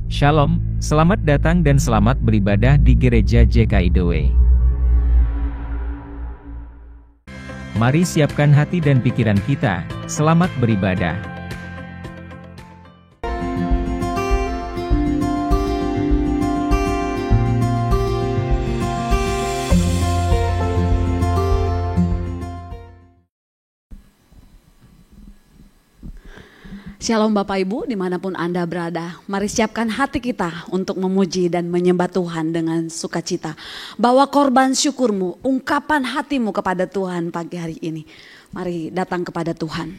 Shalom, selamat datang dan selamat beribadah di Gereja JKI The Way. Mari siapkan hati dan pikiran kita, selamat beribadah. Shalom Bapak Ibu dimanapun Anda berada. Mari siapkan hati kita untuk memuji dan menyembah Tuhan dengan sukacita. Bawa korban syukurmu, ungkapan hatimu kepada Tuhan pagi hari ini. Mari datang kepada Tuhan.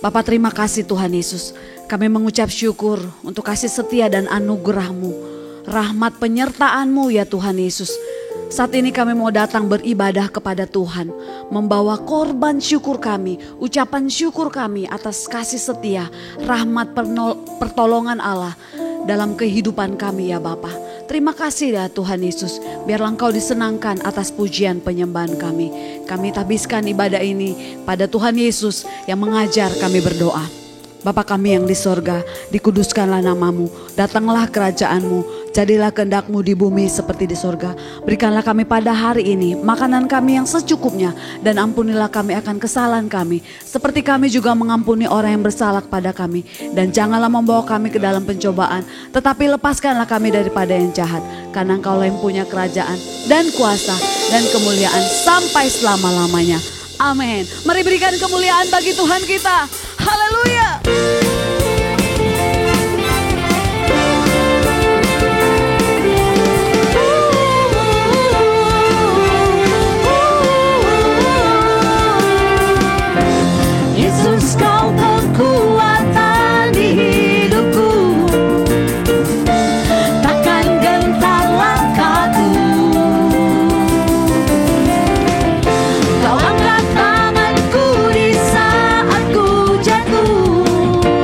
Bapak terima kasih Tuhan Yesus. Kami mengucap syukur untuk kasih setia dan anugerah-Mu. Rahmat penyertaan-Mu ya Tuhan Yesus. Saat ini kami mau datang beribadah kepada Tuhan, membawa korban syukur kami, ucapan syukur kami atas kasih setia, rahmat pertolongan Allah dalam kehidupan kami ya Bapa. Terima kasih ya Tuhan Yesus, biarlah Engkau disenangkan atas pujian penyembahan kami. Kami tabiskan ibadah ini pada Tuhan Yesus yang mengajar kami berdoa. Bapa kami yang di sorga, dikuduskanlah namamu, datanglah kerajaanmu, jadilah kehendak-Mu di bumi seperti di sorga. Berikanlah kami pada hari ini makanan kami yang secukupnya, dan ampunilah kami akan kesalahan kami, seperti kami juga mengampuni orang yang bersalah kepada kami. Dan janganlah membawa kami ke dalam pencobaan, tetapi lepaskanlah kami daripada yang jahat. Karena Engkau-lah yang punya kerajaan dan kuasa dan kemuliaan sampai selama-lamanya. Amin. Mari berikan kemuliaan bagi Tuhan kita. Haleluya. Yesus kau kekuatan di hidupku, takkan gentar langkahku. Kau angkat tanganku di saat ku jatuh.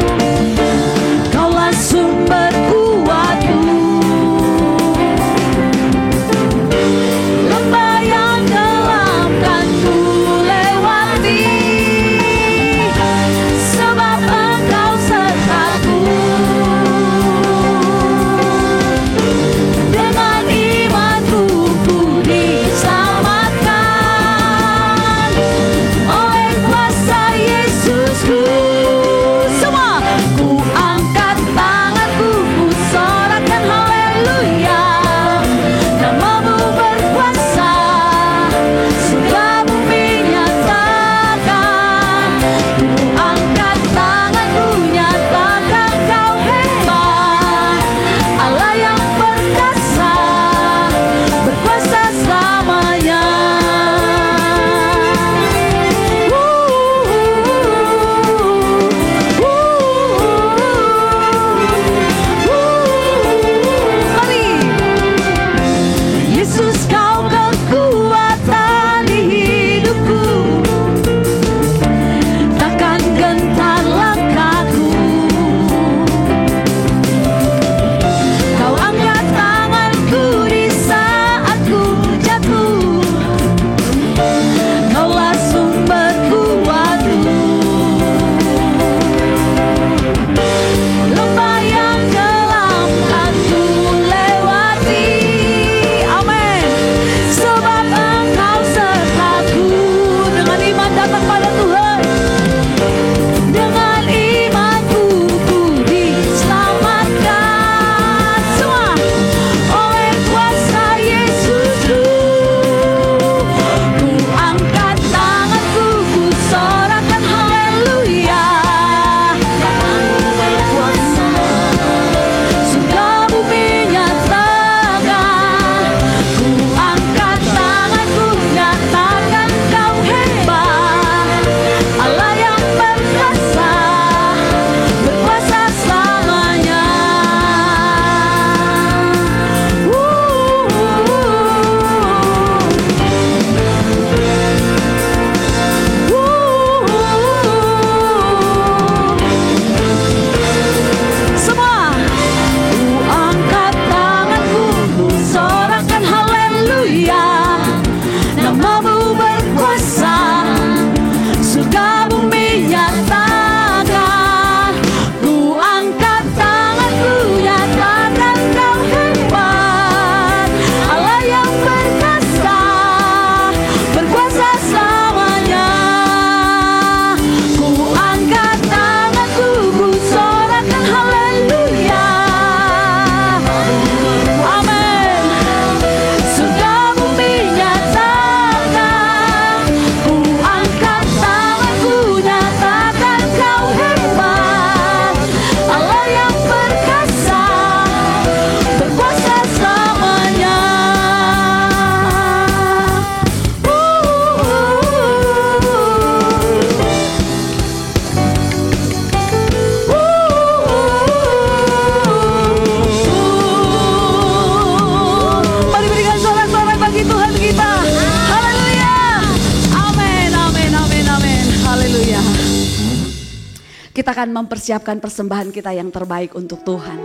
kita akan mempersiapkan persembahan kita yang terbaik untuk Tuhan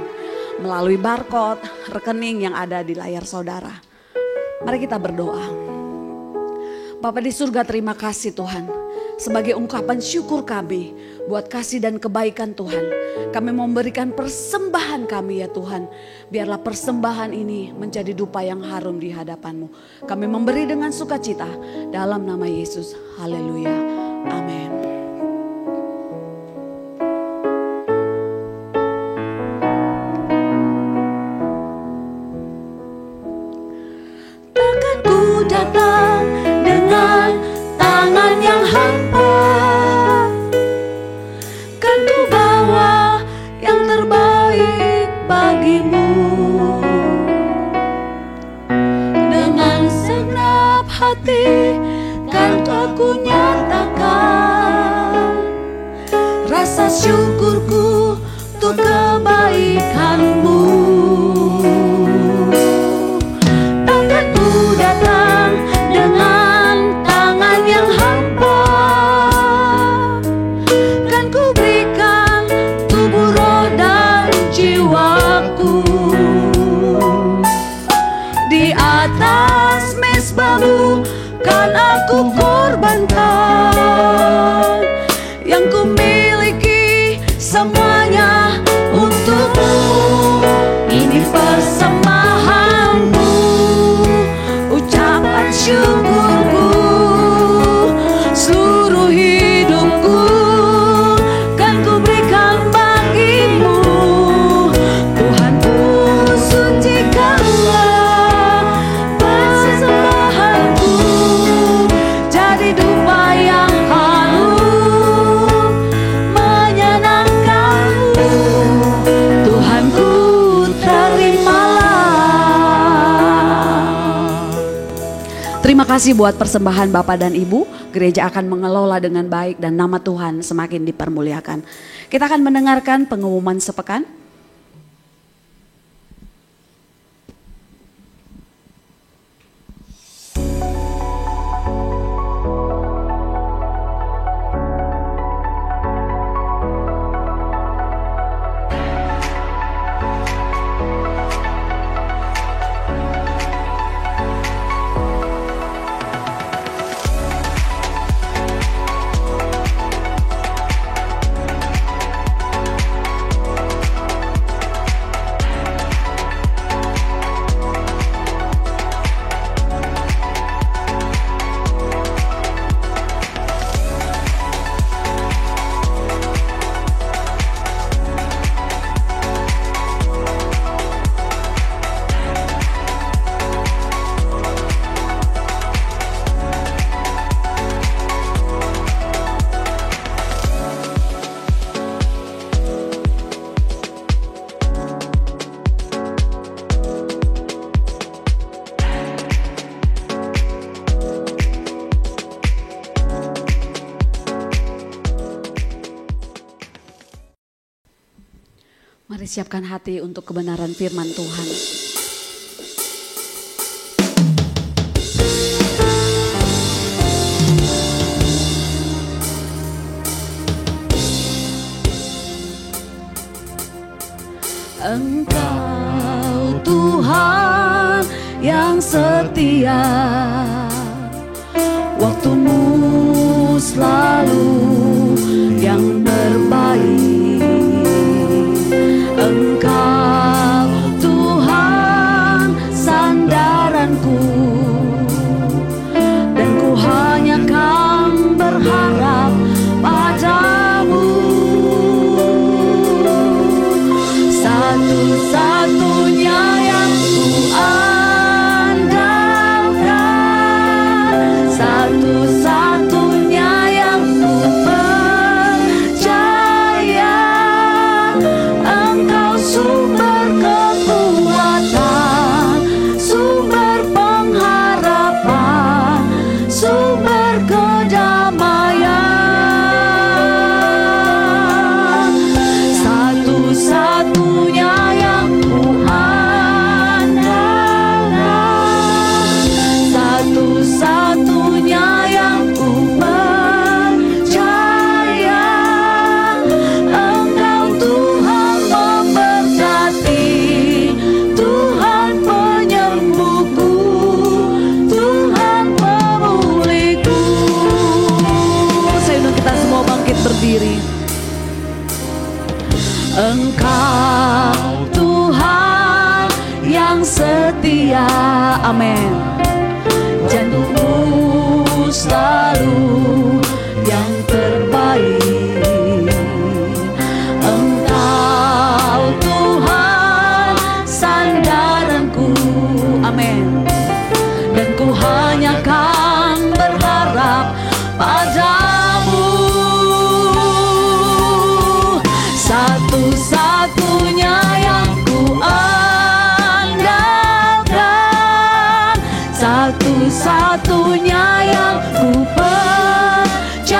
melalui barcode rekening yang ada di layar saudara. Mari kita berdoa. Bapa di surga, terima kasih Tuhan. Sebagai ungkapan syukur kami buat kasih dan kebaikan Tuhan, kami memberikan persembahan kami ya Tuhan. Biarlah persembahan ini menjadi dupa yang harum di hadapan-Mu. Kami memberi dengan sukacita dalam nama Yesus. Haleluya. Amin. Takkan ku datang dengan tangan yang hampa, kan ku bawa yang terbaik bagimu. Dengan segenap hati kan aku nyatakan rasa syukurku untuk kebaikanmu. Takkan ku datang dengan tangan yang hampa, kan ku berikan tubuh, roh dan jiwaku. Di atas mezbahmu kan aku korbankan yang ku miliki semuanya untukmu. Ini persembahanku, ucapan syukurku, seluruh hidupku kan ku berikan bagimu. Tuhanku, sucikanlah persembahanku jadi dupa yang harum menyenangkanmu. Tuhanku, terimalah. Terima kasih buat persembahan Bapak dan Ibu. Gereja akan mengelola dengan baik dan nama Tuhan semakin dipermuliakan. Kita akan mendengarkan pengumuman sepekan. Mari siapkan hati untuk kebenaran firman Tuhan. Engkau Tuhan yang setia, waktumu selalu yang terbaik. Engkau Tuhan sandaranku, dan ku hanya kan berharap padamu. Satu-satunya yang ku andalkan, satu-satunya yang ku percaya. Engkau sumber kekuatan, sumber pengharapan, sumber kedamaian. Satu-satunya yang ku andalkan. setia. Amin. Janjimu selalu yang terbaik. Engkau Tuhan sandaranku. Amin. Dan ku hanya kan berharap padamu. Satu-satunya yang ku andalkan, satu-satunya yang ku percaya.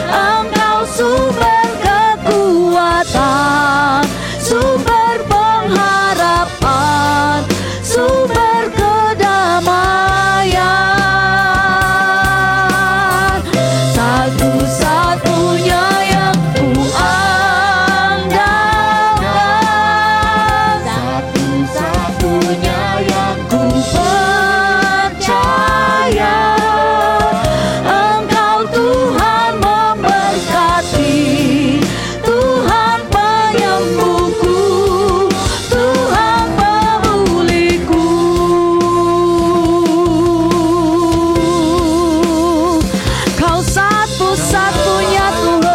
Engkau sumber kekuatan, sumber pengharapan, sumber kedamaian. Satu-satunya yang ku andalkan, satu-satunya yang ku percaya. Engkau Tuhan memberkati, Tuhan penyembuhku, Tuhan pemulihku. Kau satu-satunya Tuhan.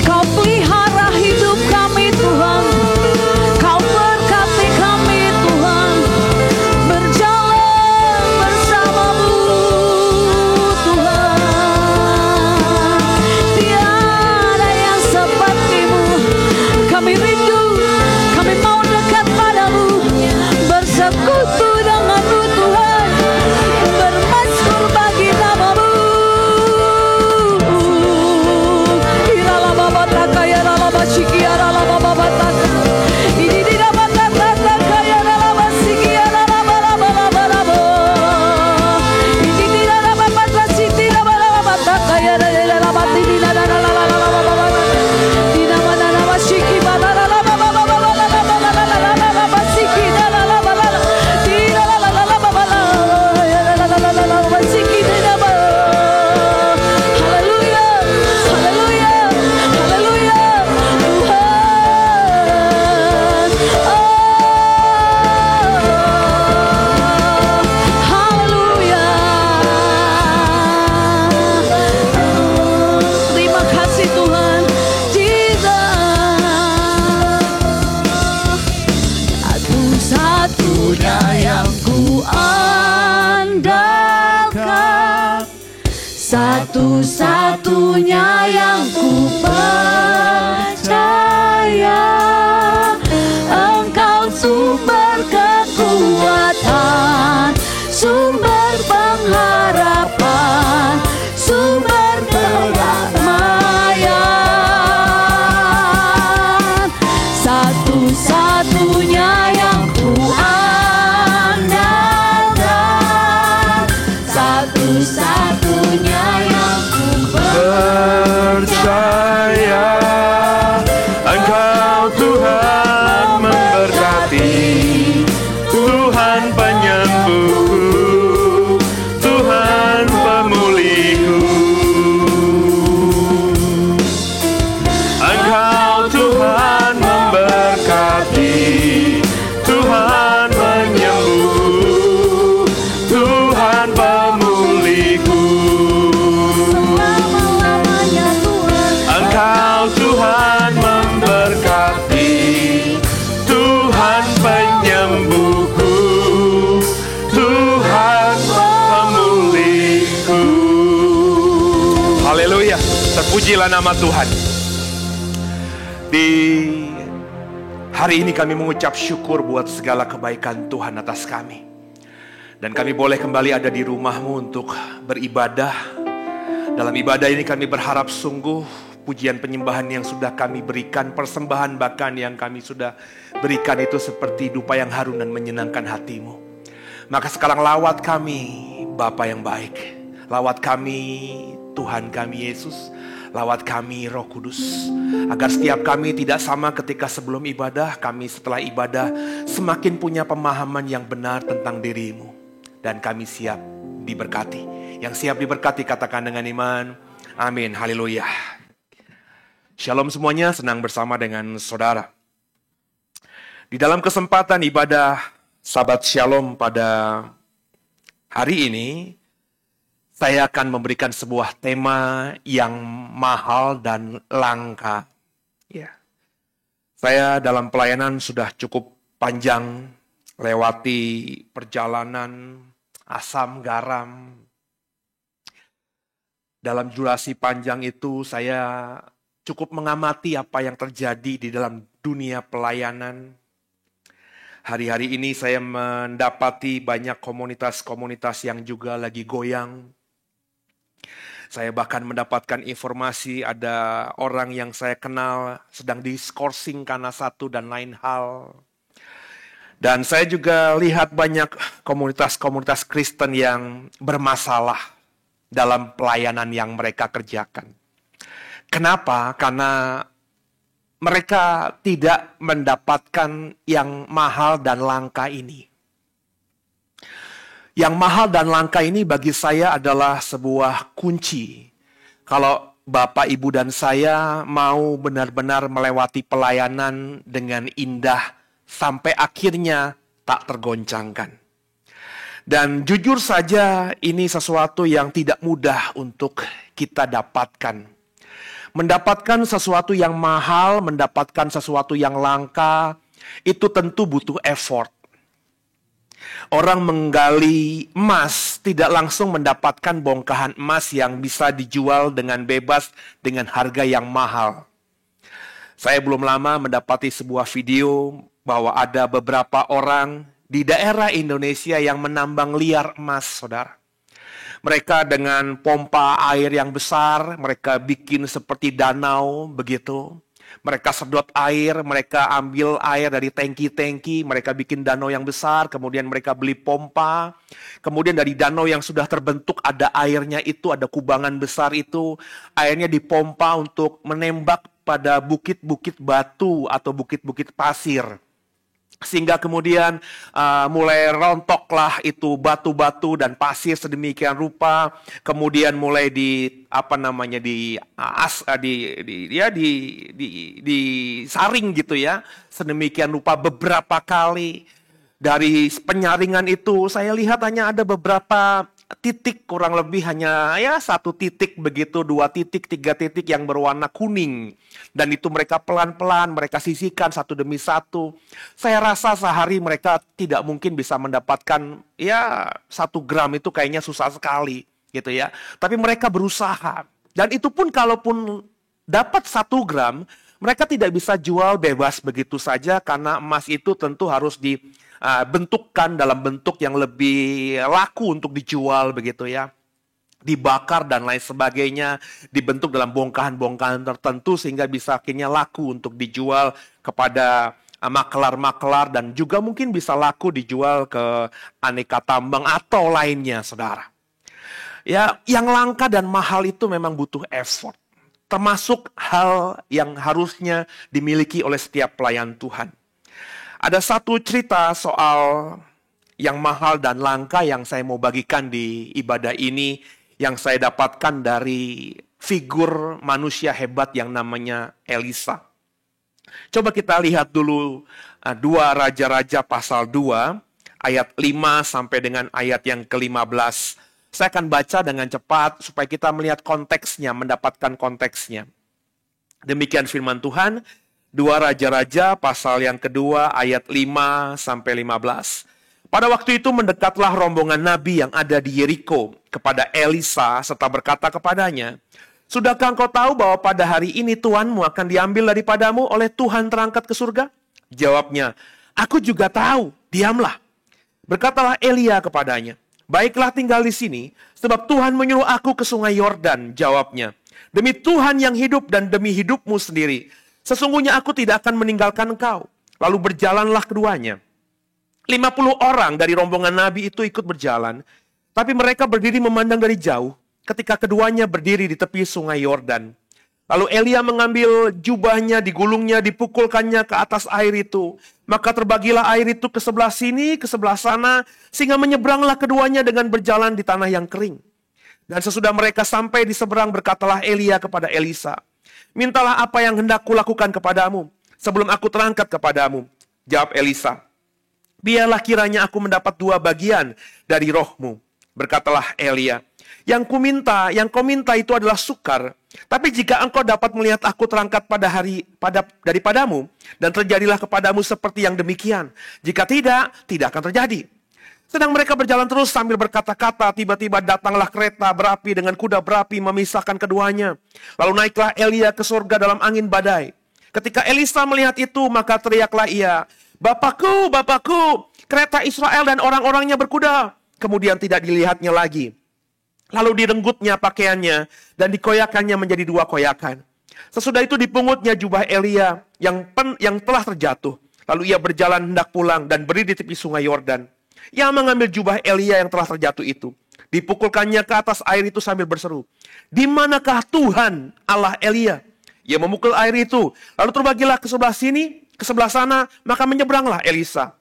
Kau pelihara hidup kami Tuhan. Kau berkati kami Tuhan. Berjalan bersamamu Tuhan. Tiada yang sepertimu. Kami rindu, kami mau dekat padamu, bersekutu denganmu Tuhan, bermaskur bagi namamu. Irala baba taka ya rala basiki ya rala baba bataka. Ini di dapat taka ya rala basiki ya rala bala bala bala bo. Ini di dapat batasi la bala bataka ya rala bati di la la la la la la baba. Di nama nama basiki bala la la baba baba la la la la la la la basiki la la la bala. Di la la la la baba la ya la la la la basiki di nama. Haleluya, haleluya, haleluya, Tuhan. Haleluya. Terima kasih Tuhan. Satu-satunya yang ku andalkan, satu-satunya yang ku percaya. Engkau sumber kekuatan, sumber pengharapan, sumber kedamaian. Satu-satunya yang ku andalkan, satu-satunya yang ku percaya. Engkau Tuhan memberkati, Tuhan penyembuhku, Tuhan pemulihku. Engkau Tuhan memberkati, Tuhan penyembuh, Tuhan pemulihku. selama-lamanya Tuhan. Engkau Tuhan memberkati, Tuhan penyembuhku, Tuhan pemulihku. Haleluya, terpujilah nama Tuhan. Di hari ini kami mengucap syukur buat segala kebaikan Tuhan atas kami. Dan kami boleh kembali ada di rumah-Mu untuk beribadah. Dalam ibadah ini kami berharap sungguh pujian penyembahan yang sudah kami berikan, persembahan bahkan yang kami sudah berikan itu seperti dupa yang harum dan menyenangkan hati-Mu. Maka sekarang lawat kami Bapa yang baik, lawat kami Tuhan kami Yesus, lawat kami Roh Kudus, agar setiap kami tidak sama ketika sebelum ibadah, kami setelah ibadah semakin punya pemahaman yang benar tentang diri-Mu. Dan kami siap diberkati. Yang siap diberkati katakan dengan iman, amin, haleluya. Shalom semuanya, senang bersama dengan saudara. Di dalam kesempatan ibadah Sabat Shalom pada hari ini, saya akan memberikan sebuah tema yang mahal dan langka. Ya. Saya dalam pelayanan sudah cukup panjang, lewati perjalanan asam garam. Dalam durasi panjang itu saya cukup mengamati apa yang terjadi di dalam dunia pelayanan. Hari-hari ini saya mendapati banyak komunitas-komunitas yang juga lagi goyang. Saya bahkan mendapatkan informasi ada orang yang saya kenal sedang diskorsing karena satu dan lain hal. Dan saya juga lihat banyak komunitas-komunitas Kristen yang bermasalah dalam pelayanan yang mereka kerjakan. Kenapa? Karena mereka tidak mendapatkan yang mahal dan langka ini. Yang mahal dan langka ini bagi saya adalah sebuah kunci. Kalau Bapak, Ibu, dan saya mau benar-benar melewati pelayanan dengan indah sampai akhirnya tak tergoncangkan. Dan jujur saja ini sesuatu yang tidak mudah untuk kita dapatkan. Mendapatkan sesuatu yang mahal, mendapatkan sesuatu yang langka, itu tentu butuh effort. Orang menggali emas tidak langsung mendapatkan bongkahan emas yang bisa dijual dengan bebas dengan harga yang mahal. Saya belum lama mendapati sebuah video bahwa ada beberapa orang di daerah Indonesia yang menambang liar emas, saudara. Mereka dengan pompa air yang besar, mereka bikin seperti danau begitu. Mereka sedot air, mereka ambil air dari tangki-tangki, mereka bikin danau yang besar, kemudian mereka beli pompa. Kemudian dari danau yang sudah terbentuk ada airnya itu, ada kubangan besar itu, airnya dipompa untuk menembak pada bukit-bukit batu atau bukit-bukit pasir. Sehingga kemudian mulai rontoklah itu batu-batu dan pasir sedemikian rupa, kemudian mulai disaring gitu ya, sedemikian rupa beberapa kali. Dari penyaringan itu saya lihat hanya ada beberapa titik, kurang lebih hanya satu titik begitu, 2 titik, 3 titik yang berwarna kuning. Dan itu mereka pelan-pelan, mereka sisihkan satu demi satu. Saya rasa sehari mereka tidak mungkin bisa mendapatkan 1 gram, itu kayaknya susah sekali gitu ya. Tapi mereka berusaha. Dan itu pun kalaupun dapat 1 gram, mereka tidak bisa jual bebas begitu saja karena emas itu tentu harus dibentukkan dalam bentuk yang lebih laku untuk dijual begitu ya. Dibakar dan lain sebagainya, dibentuk dalam bongkahan-bongkahan tertentu sehingga bisa akhirnya laku untuk dijual kepada makelar-makelar dan juga mungkin bisa laku dijual ke aneka tambang atau lainnya, saudara. Ya, yang langka dan mahal itu memang butuh effort. Termasuk hal yang harusnya dimiliki oleh setiap pelayan Tuhan. Ada satu cerita soal yang mahal dan langka yang saya mau bagikan di ibadah ini, yang saya dapatkan dari figur manusia hebat yang namanya Elisa. Coba kita lihat dulu 2 Raja-Raja pasal 2, ayat 5 sampai dengan ayat yang ke-15. Saya akan baca dengan cepat supaya kita melihat konteksnya, mendapatkan konteksnya. Demikian firman Tuhan, 2 Raja-Raja pasal yang kedua ayat 5 sampai 15. Pada waktu itu mendekatlah rombongan nabi yang ada di Yeriko kepada Elisa serta berkata kepadanya, "Sudahkah engkau tahu bahwa pada hari ini Tuhanmu akan diambil daripadamu oleh Tuhan terangkat ke surga?" Jawabnya, "Aku juga tahu, diamlah." Berkatalah Elia kepadanya, "Baiklah tinggal di sini, sebab Tuhan menyuruh aku ke sungai Yordan." Jawabnya, "Demi Tuhan yang hidup dan demi hidupmu sendiri, sesungguhnya aku tidak akan meninggalkan engkau." Lalu berjalanlah keduanya. 50 orang dari rombongan nabi itu ikut berjalan, tapi mereka berdiri memandang dari jauh ketika keduanya berdiri di tepi sungai Yordan. Lalu Elia mengambil jubahnya, digulungnya, dipukulkannya ke atas air itu. Maka terbagilah air itu ke sebelah sini, ke sebelah sana, sehingga menyeberanglah keduanya dengan berjalan di tanah yang kering. Dan sesudah mereka sampai di seberang, berkatalah Elia kepada Elisa, Mintalah apa yang hendak kulakukan kepadamu sebelum aku terangkat kepadamu. Jawab Elisa, biarlah kiranya aku mendapat 2 bagian dari rohmu. Berkatalah Elia, yang kau minta itu adalah sukar. Tapi jika engkau dapat melihat aku terangkat daripadamu, dan terjadilah kepadamu seperti yang demikian. Jika tidak, tidak akan terjadi. Sedang mereka berjalan terus sambil berkata-kata, tiba-tiba datanglah kereta berapi dengan kuda berapi memisahkan keduanya. Lalu naiklah Elia ke surga dalam angin badai. Ketika Elisa melihat itu, maka teriaklah ia, Bapakku, Bapakku, kereta Israel dan orang-orangnya berkuda. Kemudian tidak dilihatnya lagi. Lalu direnggutnya pakaiannya dan dikoyakannya menjadi 2 koyakan. Sesudah itu dipungutnya jubah Elia yang telah terjatuh. Lalu ia berjalan hendak pulang dan berdiri di tepi sungai Yordan. Ia mengambil jubah Elia yang telah terjatuh itu. Dipukulkannya ke atas air itu sambil berseru, di manakah Tuhan Allah Elia? Ia memukul air itu. Lalu terbagilah ke sebelah sini, ke sebelah sana, maka menyeberanglah Elisa.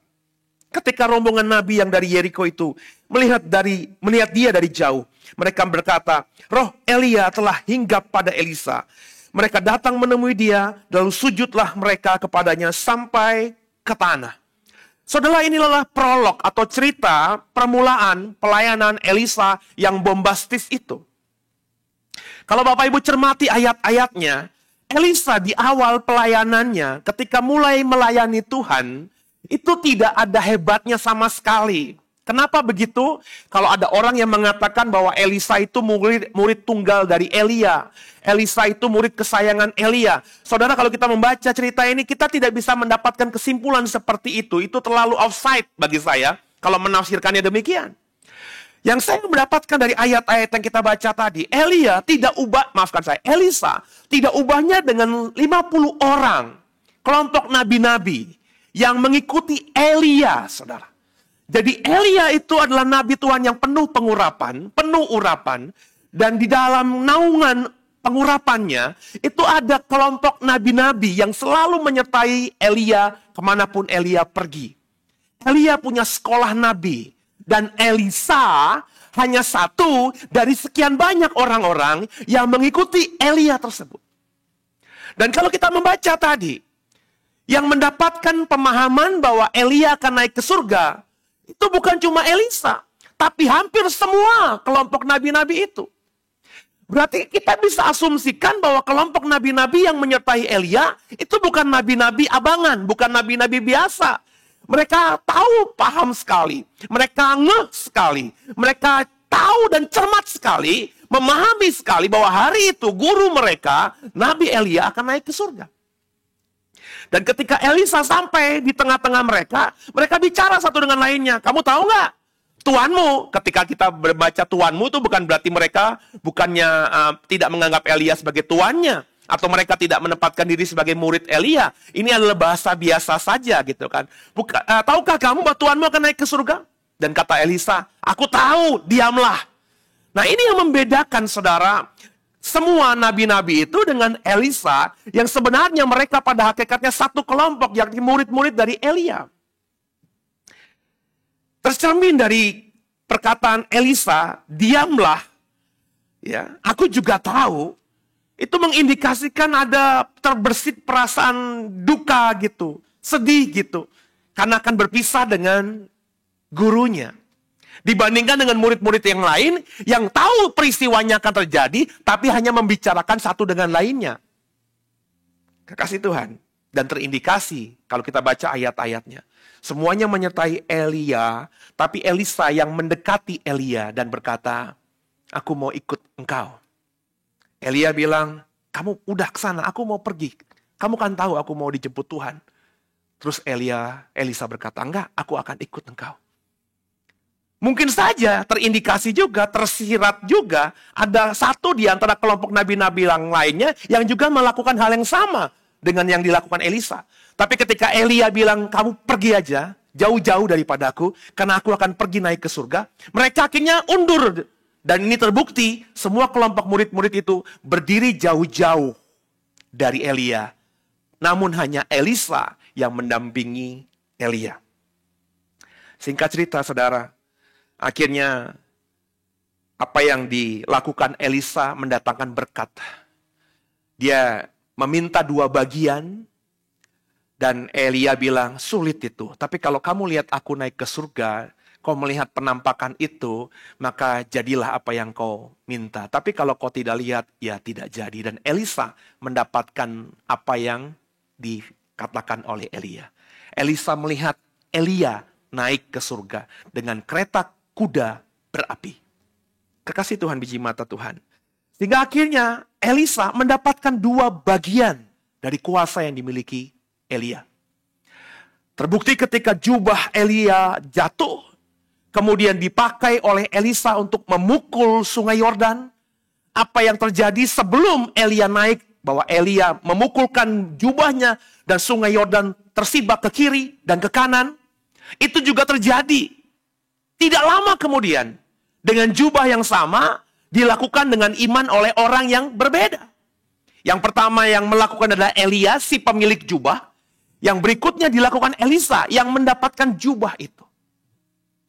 Ketika rombongan nabi yang dari Yeriko itu melihat dia dari jauh, mereka berkata, roh Elia telah hinggap pada Elisa. Mereka datang menemui dia, lalu sujudlah mereka kepadanya sampai ke tanah. Saudara, inilah prolog atau cerita permulaan pelayanan Elisa yang bombastis itu. Kalau Bapak Ibu cermati ayat-ayatnya, Elisa di awal pelayanannya ketika mulai melayani Tuhan, itu tidak ada hebatnya sama sekali. Kenapa begitu? Kalau ada orang yang mengatakan bahwa Elisa itu murid tunggal dari Elia. Elisa itu murid kesayangan Elia. Saudara, kalau kita membaca cerita ini, kita tidak bisa mendapatkan kesimpulan seperti itu. Itu terlalu offside bagi saya kalau menafsirkannya demikian. Yang saya mendapatkan dari ayat-ayat yang kita baca tadi, Elisa tidak ubahnya dengan 50 orang. Kelompok nabi-nabi yang mengikuti Elia, saudara. Jadi Elia itu adalah nabi Tuhan yang penuh pengurapan, penuh urapan. Dan di dalam naungan pengurapannya, itu ada kelompok nabi-nabi yang selalu menyertai Elia kemanapun Elia pergi. Elia punya sekolah nabi. Dan Elisa hanya satu dari sekian banyak orang-orang yang mengikuti Elia tersebut. Dan kalau kita membaca tadi, yang mendapatkan pemahaman bahwa Elia akan naik ke surga, itu bukan cuma Elisa, tapi hampir semua kelompok nabi-nabi itu. Berarti kita bisa asumsikan bahwa kelompok nabi-nabi yang menyertai Elia itu bukan nabi-nabi abangan, bukan nabi-nabi biasa. Mereka tahu, paham sekali. Mereka ngeh sekali. Mereka tahu dan cermat sekali, memahami sekali bahwa hari itu guru mereka, Nabi Elia akan naik ke surga. Dan ketika Elisa sampai di tengah-tengah mereka, mereka bicara satu dengan lainnya. Kamu tahu nggak? Tuanmu, ketika kita membaca Tuanmu itu bukan berarti mereka bukannya tidak menganggap Elia sebagai tuannya. Atau mereka tidak menempatkan diri sebagai murid Elia. Ini adalah bahasa biasa saja gitu kan. Tahukah kamu bahwa Tuanmu akan naik ke surga? Dan kata Elisa, aku tahu, diamlah. Nah, ini yang membedakan saudara, semua nabi-nabi itu dengan Elisa, yang sebenarnya mereka pada hakikatnya satu kelompok, yakni murid-murid dari Elia. Tercermin dari perkataan Elisa, diamlah. Ya, aku juga tahu. Itu mengindikasikan ada terbersit perasaan duka gitu, sedih gitu. Karena akan berpisah dengan gurunya. Dibandingkan dengan murid-murid yang lain yang tahu peristiwanya akan terjadi, tapi hanya membicarakan satu dengan lainnya. Kekasih Tuhan. Dan terindikasi kalau kita baca ayat-ayatnya. Semuanya menyertai Elia, tapi Elisa yang mendekati Elia dan berkata, aku mau ikut engkau. Elia bilang, kamu udah ke sana, aku mau pergi. Kamu kan tahu aku mau dijemput Tuhan. Terus Elisa berkata, enggak, aku akan ikut engkau. Mungkin saja terindikasi juga, tersirat juga, ada satu di antara kelompok nabi-nabi yang lainnya yang juga melakukan hal yang sama dengan yang dilakukan Elisa. Tapi ketika Elia bilang, kamu pergi aja, jauh-jauh daripadaku, karena aku akan pergi naik ke surga, mereka akhirnya undur. Dan ini terbukti, semua kelompok murid-murid itu berdiri jauh-jauh dari Elia. Namun hanya Elisa yang mendampingi Elia. Singkat cerita, saudara, akhirnya apa yang dilakukan Elisa mendatangkan berkat. Dia meminta 2 bagian. Dan Elia bilang, sulit itu. Tapi kalau kamu lihat aku naik ke surga, kau melihat penampakan itu, maka jadilah apa yang kau minta. Tapi kalau kau tidak lihat, ya tidak jadi. Dan Elisa mendapatkan apa yang dikatakan oleh Elia. Elisa melihat Elia naik ke surga dengan kereta kuda berapi. Kekasih Tuhan, biji mata Tuhan. Sehingga akhirnya Elisa mendapatkan 2 bagian dari kuasa yang dimiliki Elia. Terbukti ketika jubah Elia jatuh, kemudian dipakai oleh Elisa untuk memukul sungai Yordan. Apa yang terjadi sebelum Elia naik, bahwa Elia memukulkan jubahnya dan sungai Yordan tersibak ke kiri dan ke kanan. Itu juga terjadi. Tidak lama kemudian, dengan jubah yang sama, dilakukan dengan iman oleh orang yang berbeda. Yang pertama yang melakukan adalah Elia, si pemilik jubah. Yang berikutnya dilakukan Elisa, yang mendapatkan jubah itu.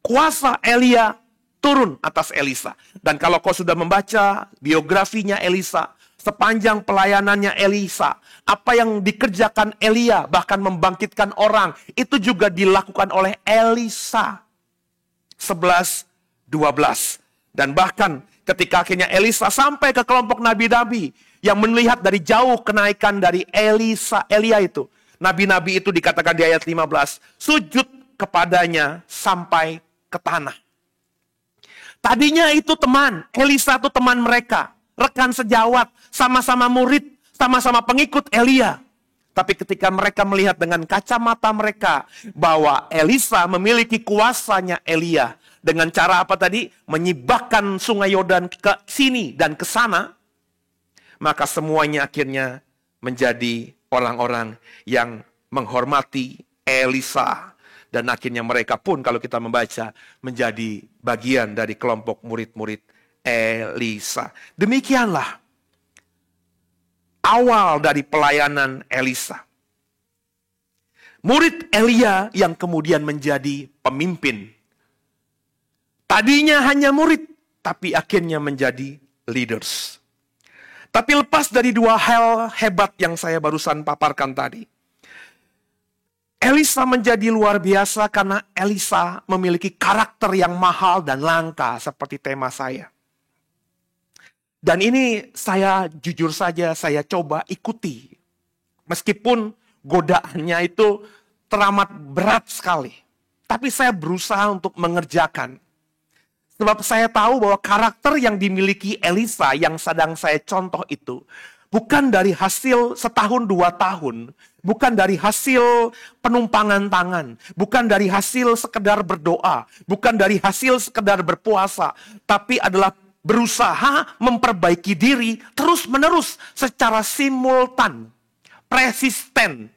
Kuasa Elia turun atas Elisa. Dan kalau kau sudah membaca biografinya Elisa, sepanjang pelayanannya Elisa, apa yang dikerjakan Elia, bahkan membangkitkan orang, itu juga dilakukan oleh Elisa. 11-12. Dan bahkan ketika akhirnya Elisa sampai ke kelompok nabi-nabi yang melihat dari jauh kenaikan dari Elia itu. Nabi-nabi itu dikatakan di ayat 15, sujud kepadanya sampai ke tanah. Tadinya itu teman, Elisa itu teman mereka, rekan sejawat, sama-sama murid, sama-sama pengikut Elia. Tapi ketika mereka melihat dengan kacamata mereka bahwa Elisa memiliki kuasanya Elia, dengan cara apa tadi? Menyibakkan sungai Yordan ke sini dan ke sana, maka semuanya akhirnya menjadi orang-orang yang menghormati Elisa. Dan akhirnya mereka pun kalau kita membaca menjadi bagian dari kelompok murid-murid Elisa. Demikianlah awal dari pelayanan Elisa. Murid Elia yang kemudian menjadi pemimpin. Tadinya hanya murid, tapi akhirnya menjadi leaders. Tapi lepas dari 2 hal hebat yang saya barusan paparkan tadi, Elisa menjadi luar biasa karena Elisa memiliki karakter yang mahal dan langka seperti tema saya. Dan ini saya jujur saja saya coba ikuti. Meskipun godaannya itu teramat berat sekali. Tapi saya berusaha untuk mengerjakan. Sebab saya tahu bahwa karakter yang dimiliki Elisa yang sedang saya contoh itu bukan dari hasil 1-2 tahun, bukan dari hasil penumpangan tangan, bukan dari hasil sekedar berdoa, bukan dari hasil sekedar berpuasa, tapi adalah berusaha memperbaiki diri terus-menerus secara simultan, persisten,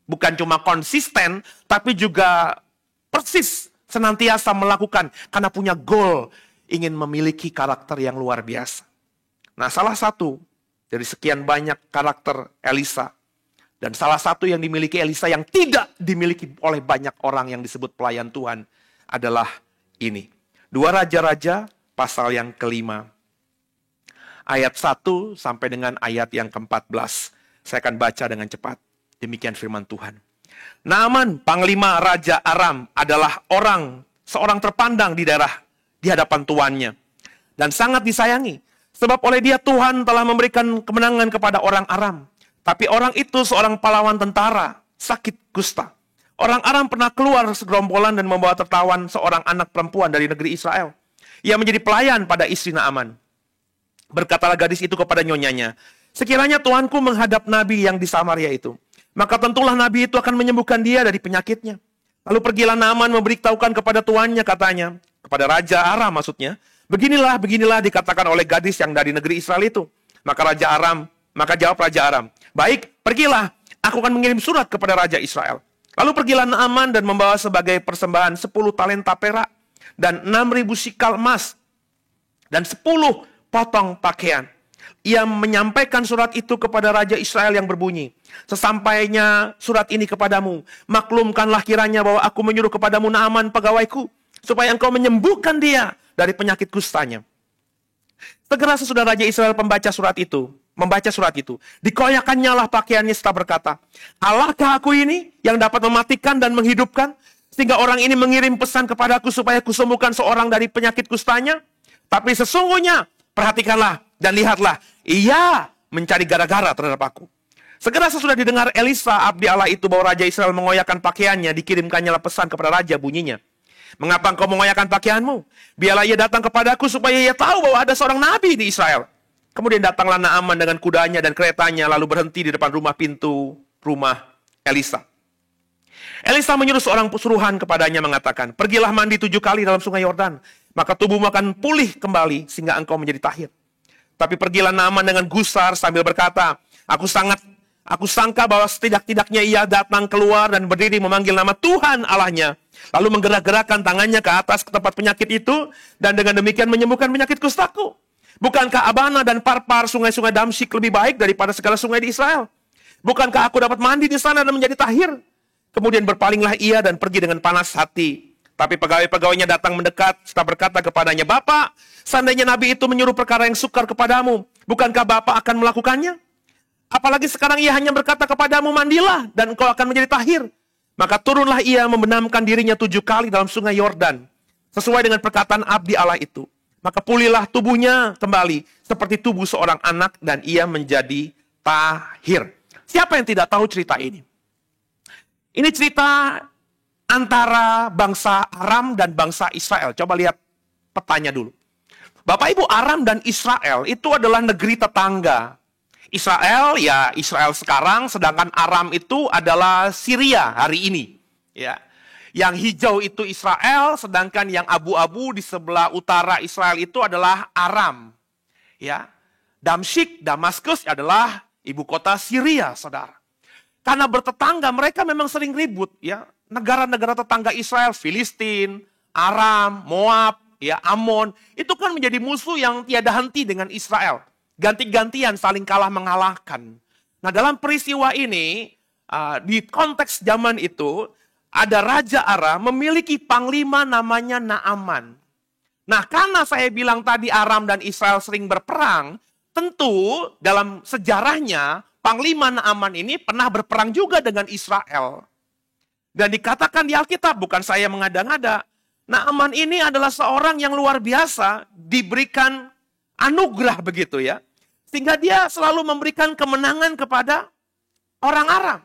bukan cuma konsisten, tapi juga persis senantiasa melakukan karena punya goal ingin memiliki karakter yang luar biasa. Nah, salah satu dari sekian banyak karakter Elisa dan salah satu yang dimiliki Elisa yang tidak dimiliki oleh banyak orang yang disebut pelayan Tuhan adalah ini. 2 Raja-Raja pasal yang ke-5 ayat 1 sampai dengan ayat yang ke-14. Saya akan baca dengan cepat. Demikian firman Tuhan. Naaman, panglima Raja Aram, adalah seorang terpandang di hadapan tuannya. Dan sangat disayangi. Sebab oleh dia Tuhan telah memberikan kemenangan kepada orang Aram. Tapi orang itu seorang pahlawan tentara, sakit kusta. Orang Aram pernah keluar segerombolan dan membawa tertawan seorang anak perempuan dari negeri Israel. Ia menjadi pelayan pada istri Naaman. Berkatalah gadis itu kepada nyonyanya, sekiranya Tuanku menghadap nabi yang di Samaria itu, maka tentulah nabi itu akan menyembuhkan dia dari penyakitnya. Lalu pergilah Naaman memberitahukan kepada tuannya, katanya, kepada Raja Aram maksudnya, beginilah dikatakan oleh gadis yang dari negeri Israel itu. Maka jawab Raja Aram, baik, pergilah, aku akan mengirim surat kepada Raja Israel. Lalu pergilah Naaman dan membawa sebagai persembahan 10 talenta perak dan 6.000 sikal emas dan 10 potong pakaian. Ia menyampaikan surat itu kepada Raja Israel yang berbunyi, sesampainya surat ini kepadamu, maklumkanlah kiranya bahwa aku menyuruh kepadamu Naaman pegawaiku, supaya engkau menyembuhkan dia dari penyakit kustanya. Segera sesudah Raja Israel membaca surat itu, membaca surat itu. Dikoyakannya lah pakaiannya serta berkata, Allahkah aku ini yang dapat mematikan dan menghidupkan? Sehingga orang ini mengirim pesan kepadaku supaya kusembuhkan seorang dari penyakit kustanya. Tapi sesungguhnya, perhatikanlah dan lihatlah, ia mencari gara-gara terhadap aku. Segera sesudah didengar Elisa, abdi Allah itu, bahwa Raja Israel mengoyakkan pakaiannya, dikirimkannya lah pesan kepada Raja, bunyinya, mengapa engkau mengoyakkan pakaianmu? Biarlah ia datang kepadaku supaya ia tahu bahwa ada seorang nabi di Israel. Kemudian datanglah Naaman dengan kudanya dan keretanya, lalu berhenti di depan pintu rumah Elisa. Elisa menyuruh seorang suruhan kepadanya mengatakan, pergilah mandi 7 kali dalam sungai Yordan, maka tubuhmu akan pulih kembali sehingga engkau menjadi tahir. Tapi pergilah Naaman dengan gusar sambil berkata, aku sangka bahwa setidak-tidaknya ia datang keluar dan berdiri memanggil nama Tuhan Allahnya, lalu menggerak-gerakkan tangannya ke atas ke tempat penyakit itu, dan dengan demikian menyembuhkan penyakit kustaku. Bukankah Abana dan Parpar, sungai-sungai Damsyik, lebih baik daripada segala sungai di Israel? Bukankah aku dapat mandi di sana dan menjadi tahir? Kemudian berpalinglah ia dan pergi dengan panas hati. Tapi pegawai-pegawainya datang mendekat serta berkata kepadanya, Bapak, seandainya Nabi itu menyuruh perkara yang sukar kepadamu, bukankah Bapak akan melakukannya? Apalagi sekarang ia hanya berkata kepadamu, mandilah dan engkau akan menjadi tahir. Maka turunlah ia membenamkan dirinya 7 kali dalam sungai Yordan, sesuai dengan perkataan abdi Allah itu. Maka pulihlah tubuhnya kembali seperti tubuh seorang anak dan ia menjadi tahir. Siapa yang tidak tahu cerita ini? Ini cerita antara bangsa Aram dan bangsa Israel. Coba lihat petanya dulu. Bapak Ibu, Aram dan Israel itu adalah negeri tetangga. Israel, ya Israel sekarang, sedangkan Aram itu adalah Syria hari ini. Ya. Yang hijau itu Israel, sedangkan yang abu-abu di sebelah utara Israel itu adalah Aram. Ya. Damsyik, Damaskus adalah ibu kota Syria, saudara. Karena bertetangga, mereka memang sering ribut. Ya. Negara-negara tetangga Israel, Filistin, Aram, Moab, ya Amon, itu kan menjadi musuh yang tiada henti dengan Israel. Ganti-gantian saling kalah mengalahkan. Nah, dalam peristiwa ini, di konteks zaman itu, ada Raja Aram memiliki panglima namanya Naaman. Nah, karena saya bilang tadi Aram dan Israel sering berperang, tentu dalam sejarahnya, panglima Naaman ini pernah berperang juga dengan Israel. Dan dikatakan di Alkitab, bukan saya mengada-ngada, Naaman ini adalah seorang yang luar biasa, diberikan anugerah begitu ya. Sehingga dia selalu memberikan kemenangan kepada orang Aram.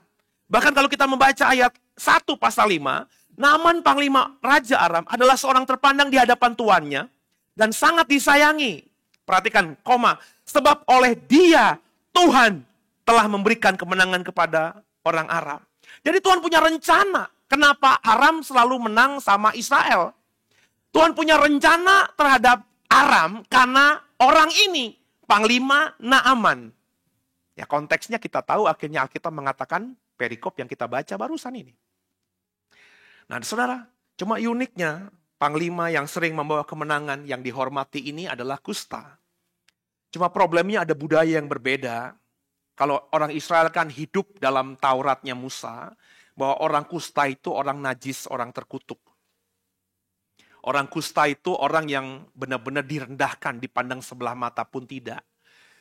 Bahkan kalau kita membaca ayat 1 pasal 5, Naaman panglima Raja Aram adalah seorang terpandang di hadapan tuannya dan sangat disayangi. Perhatikan, koma, sebab oleh dia Tuhan telah memberikan kemenangan kepada orang Aram. Jadi Tuhan punya rencana. Kenapa Aram selalu menang sama Israel? Tuhan punya rencana terhadap Aram karena orang ini, panglima Naaman. Ya konteksnya kita tahu, akhirnya Alkitab mengatakan perikop yang kita baca barusan ini. Nah saudara, cuma uniknya panglima yang sering membawa kemenangan yang dihormati ini adalah Kusta. Cuma problemnya ada budaya yang berbeda. Kalau orang Israel kan hidup dalam Tauratnya Musa, bahwa orang Kusta itu orang najis, orang terkutuk. Orang Kusta itu orang yang benar-benar direndahkan, dipandang sebelah mata pun tidak.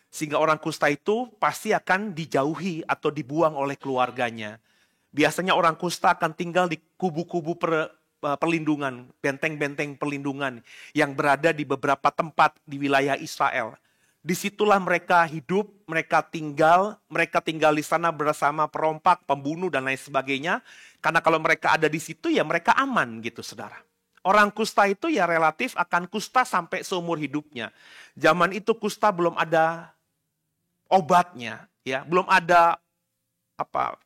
Sehingga orang Kusta itu pasti akan dijauhi atau dibuang oleh keluarganya. Biasanya orang Kusta akan tinggal di kubu-kubu perlindungan, benteng-benteng perlindungan yang berada di beberapa tempat di wilayah Israel. Disitulah mereka hidup, mereka tinggal di sana bersama perompak, pembunuh dan lain sebagainya. Karena kalau mereka ada di situ ya mereka aman gitu saudara. Orang kusta itu ya relatif akan kusta sampai seumur hidupnya. Zaman itu kusta belum ada obatnya, ya, belum ada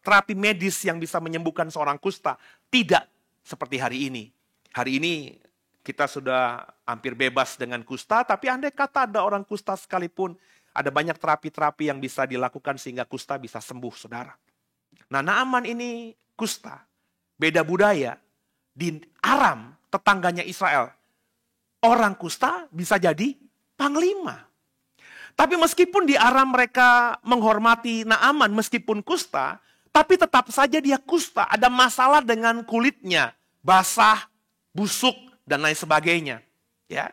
terapi medis yang bisa menyembuhkan seorang kusta. Tidak seperti hari ini. Hari ini kita sudah hampir bebas dengan kusta, tapi andai kata ada orang kusta sekalipun, ada banyak terapi-terapi yang bisa dilakukan sehingga kusta bisa sembuh, saudara. Nah, Naaman ini kusta, beda budaya. Di Aram, tetangganya Israel, orang kusta bisa jadi panglima. Tapi meskipun di Aram mereka menghormati Naaman meskipun kusta, tapi tetap saja dia kusta, ada masalah dengan kulitnya, basah, busuk, dan lain sebagainya. Ya,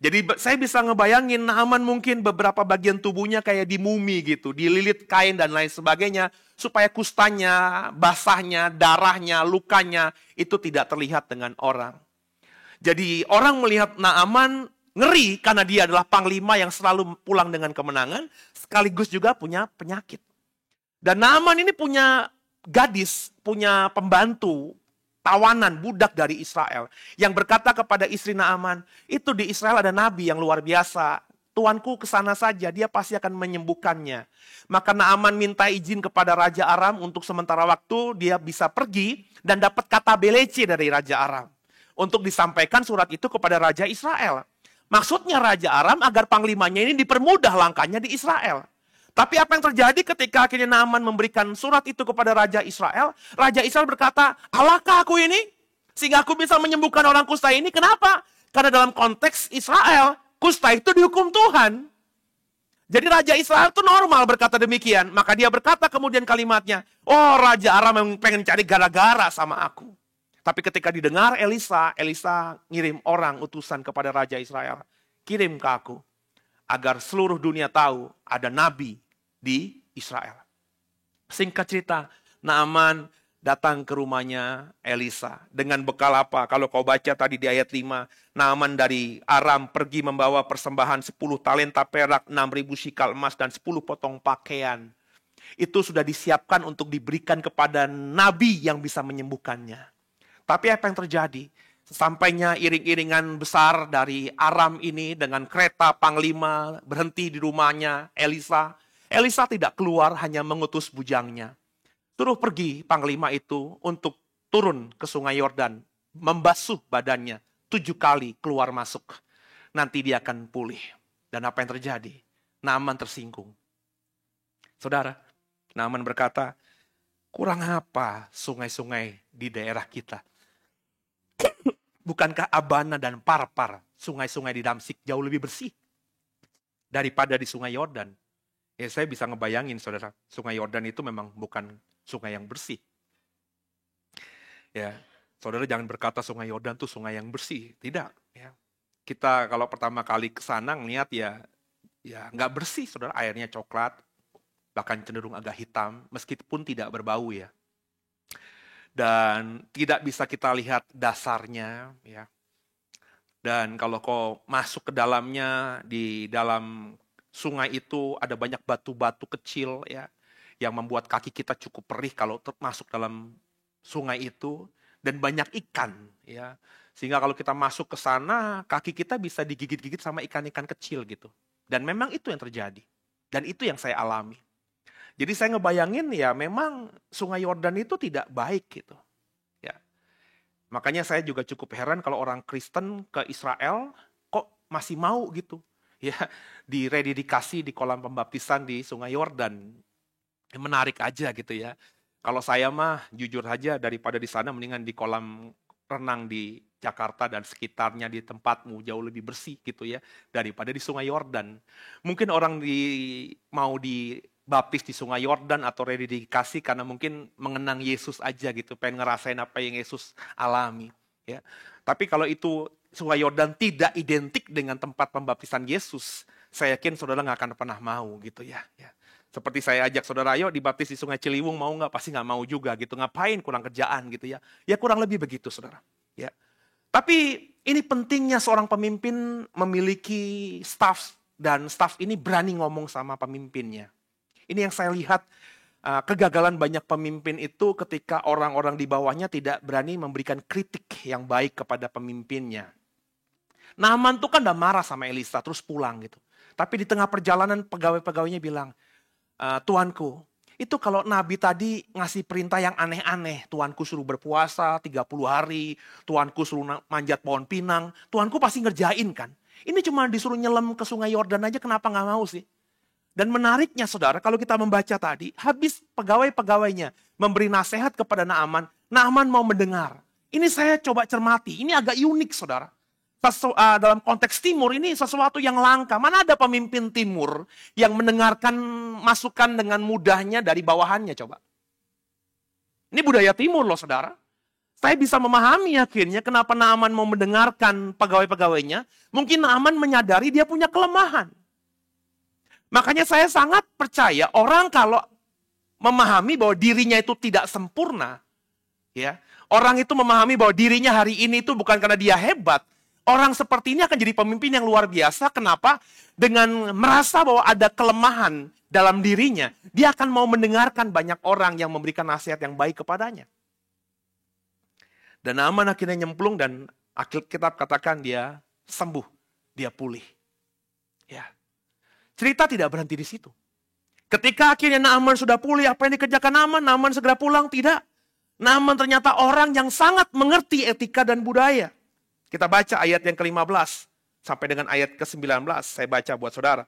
Jadi saya bisa ngebayangin Naaman mungkin beberapa bagian tubuhnya kayak dimumi gitu, dililit kain dan lain sebagainya, supaya kustanya, basahnya, darahnya, lukanya itu tidak terlihat dengan orang. Jadi orang melihat Naaman ngeri karena dia adalah panglima yang selalu pulang dengan kemenangan, sekaligus juga punya penyakit. Dan Naaman ini punya gadis, punya pembantu, tawanan, budak dari Israel, yang berkata kepada istri Naaman, itu di Israel ada nabi yang luar biasa, tuanku ke sana saja, dia pasti akan menyembuhkannya. Maka Naaman minta izin kepada Raja Aram untuk sementara waktu dia bisa pergi dan dapat kata belece dari Raja Aram, untuk disampaikan surat itu kepada Raja Israel. Maksudnya Raja Aram agar panglimanya ini dipermudah langkahnya di Israel. Tapi apa yang terjadi ketika akhirnya Naaman memberikan surat itu kepada Raja Israel? Raja Israel berkata, alahkah aku ini? Sehingga aku bisa menyembuhkan orang kusta ini. Kenapa? Karena dalam konteks Israel, kusta itu dihukum Tuhan. Jadi Raja Israel itu normal berkata demikian. Maka dia berkata kemudian kalimatnya, oh Raja Aram memang pengen cari gara-gara sama aku. Tapi ketika didengar Elisa ngirim orang utusan kepada Raja Israel. Kirim ke aku. Agar seluruh dunia tahu ada nabi di Israel. Singkat cerita, Naaman datang ke rumahnya Elisa. Dengan bekal apa? Kalau kau baca tadi di ayat 5, Naaman dari Aram pergi membawa persembahan 10 talenta perak, 6.000 sikal emas, dan 10 potong pakaian. Itu sudah disiapkan untuk diberikan kepada nabi yang bisa menyembuhkannya. Tapi apa yang terjadi? Sampainya iring-iringan besar dari Aram ini dengan kereta panglima berhenti di rumahnya Elisa. Elisa tidak keluar, hanya mengutus bujangnya. Suruh pergi panglima itu untuk turun ke sungai Yordan, membasuh badannya 7 kali keluar masuk. Nanti dia akan pulih. Dan apa yang terjadi? Naaman tersinggung. Saudara, Naaman berkata, kurang apa sungai-sungai di daerah kita? Bukankah Abana dan Parpar, sungai-sungai di Damsik jauh lebih bersih daripada di sungai Yordan? Ya saya bisa ngebayangin saudara, sungai Yordan itu memang bukan sungai yang bersih. Ya, saudara jangan berkata sungai Yordan itu sungai yang bersih, tidak. Ya. Kita kalau pertama kali ke sana ngeliat ya nggak bersih saudara, airnya coklat, bahkan cenderung agak hitam, meskipun tidak berbau ya. Dan tidak bisa kita lihat dasarnya ya. Dan kalau kau masuk ke dalamnya, di dalam sungai itu ada banyak batu-batu kecil ya yang membuat kaki kita cukup perih kalau masuk dalam sungai itu, dan banyak ikan ya. Sehingga kalau kita masuk ke sana, kaki kita bisa digigit-gigit sama ikan-ikan kecil gitu. Dan memang itu yang terjadi. Dan itu yang saya alami. Jadi saya ngebayangin ya memang sungai Yordan itu tidak baik gitu. Ya. Makanya saya juga cukup heran kalau orang Kristen ke Israel kok masih mau gitu. Ya, dirededikasi di kolam pembaptisan di sungai Yordan. Menarik aja gitu ya. Kalau saya mah jujur aja daripada di sana mendingan di kolam renang di Jakarta dan sekitarnya di tempatmu jauh lebih bersih gitu ya daripada di sungai Yordan. Mungkin orang mau dibaptis di sungai Yordan atau rededikasi karena mungkin mengenang Yesus aja gitu, pengen ngerasain apa yang Yesus alami ya. Tapi kalau itu sungai Yordan tidak identik dengan tempat pembaptisan Yesus, saya yakin saudara nggak akan pernah mau gitu ya. Seperti saya ajak saudara, ayo dibaptis di sungai Ciliwung, mau nggak? Pasti nggak mau juga gitu. Ngapain, kurang kerjaan gitu ya. Ya kurang lebih begitu saudara. Ya. Tapi ini pentingnya seorang pemimpin memiliki staff, dan staff ini berani ngomong sama pemimpinnya. Ini yang saya lihat kegagalan banyak pemimpin itu ketika orang-orang di bawahnya tidak berani memberikan kritik yang baik kepada pemimpinnya. Naaman tuh kan udah marah sama Elisa terus pulang gitu. Tapi di tengah perjalanan pegawai-pegawainya bilang, Tuanku, itu kalau Nabi tadi ngasih perintah yang aneh-aneh, Tuanku suruh berpuasa 30 hari, Tuanku suruh manjat pohon pinang, Tuanku pasti ngerjain kan. Ini cuma disuruh nyelam ke sungai Yordan aja, kenapa gak mau sih? Dan menariknya saudara, kalau kita membaca tadi, habis pegawai-pegawainya memberi nasihat kepada Naaman, Naaman mau mendengar. Ini saya coba cermati, ini agak unik saudara. Dalam konteks timur ini sesuatu yang langka. Mana ada pemimpin timur yang mendengarkan masukan dengan mudahnya dari bawahannya coba. Ini budaya timur loh saudara. Saya bisa memahami akhirnya kenapa Naaman mau mendengarkan pegawai-pegawainya. Mungkin Naaman menyadari dia punya kelemahan. Makanya saya sangat percaya orang kalau memahami bahwa dirinya itu tidak sempurna, ya, orang itu memahami bahwa dirinya hari ini itu bukan karena dia hebat. Orang seperti ini akan jadi pemimpin yang luar biasa. Kenapa? Dengan merasa bahwa ada kelemahan dalam dirinya, dia akan mau mendengarkan banyak orang yang memberikan nasihat yang baik kepadanya. Dan Naaman akhirnya nyemplung dan Alkitab katakan dia sembuh, dia pulih. Ya. Cerita tidak berhenti di situ. Ketika akhirnya Naaman sudah pulih, apa yang dikerjakan Naaman? Naaman segera pulang? Tidak. Naaman ternyata orang yang sangat mengerti etika dan budaya. Kita baca ayat yang ke-15 sampai dengan ayat ke-19. Saya baca buat saudara.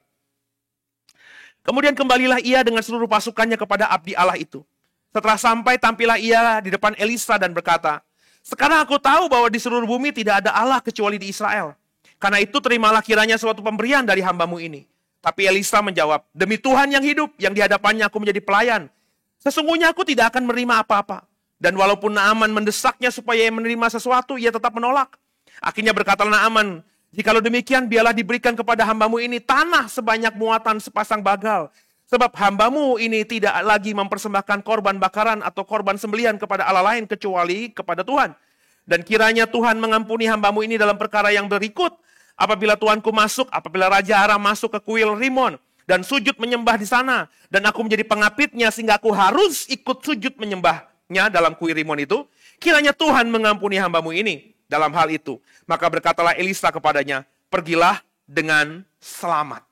Kemudian kembalilah ia dengan seluruh pasukannya kepada abdi Allah itu. Setelah sampai, tampillah ia di depan Elisa dan berkata, sekarang aku tahu bahwa di seluruh bumi tidak ada Allah kecuali di Israel. Karena itu terimalah kiranya suatu pemberian dari hambamu ini. Tapi Elisa menjawab, demi Tuhan yang hidup, yang di hadapannya aku menjadi pelayan. Sesungguhnya aku tidak akan menerima apa-apa. Dan walaupun Naaman mendesaknya supaya ia menerima sesuatu, ia tetap menolak. Akhirnya berkatalah Naaman, jikalau demikian biarlah diberikan kepada hambamu ini tanah sebanyak muatan sepasang bagal. Sebab hambamu ini tidak lagi mempersembahkan korban bakaran atau korban sembelihan kepada Allah lain kecuali kepada Tuhan. Dan kiranya Tuhan mengampuni hambamu ini dalam perkara yang berikut. Apabila Tuanku masuk, apabila Raja Aram masuk ke kuil Rimon dan sujud menyembah di sana. Dan aku menjadi pengapitnya sehingga aku harus ikut sujud menyembahnya dalam kuil Rimon itu. Kiranya Tuhan mengampuni hambamu ini dalam hal itu. Maka berkatalah Elisa kepadanya, pergilah dengan selamat.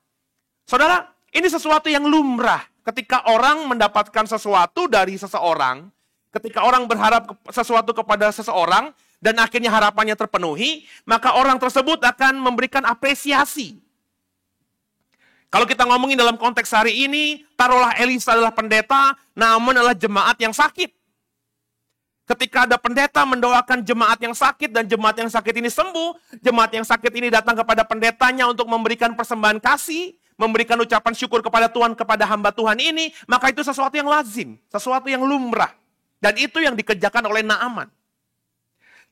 Saudara, ini sesuatu yang lumrah. Ketika orang mendapatkan sesuatu dari seseorang, ketika orang berharap sesuatu kepada seseorang, dan akhirnya harapannya terpenuhi, maka orang tersebut akan memberikan apresiasi. Kalau kita ngomongin dalam konteks hari ini, taruhlah Elisa adalah pendeta, Naaman adalah jemaat yang sakit. Ketika ada pendeta mendoakan jemaat yang sakit, dan jemaat yang sakit ini sembuh, jemaat yang sakit ini datang kepada pendetanya untuk memberikan persembahan kasih, memberikan ucapan syukur kepada Tuhan, kepada hamba Tuhan ini, maka itu sesuatu yang lazim, sesuatu yang lumrah. Dan itu yang dikerjakan oleh Naaman.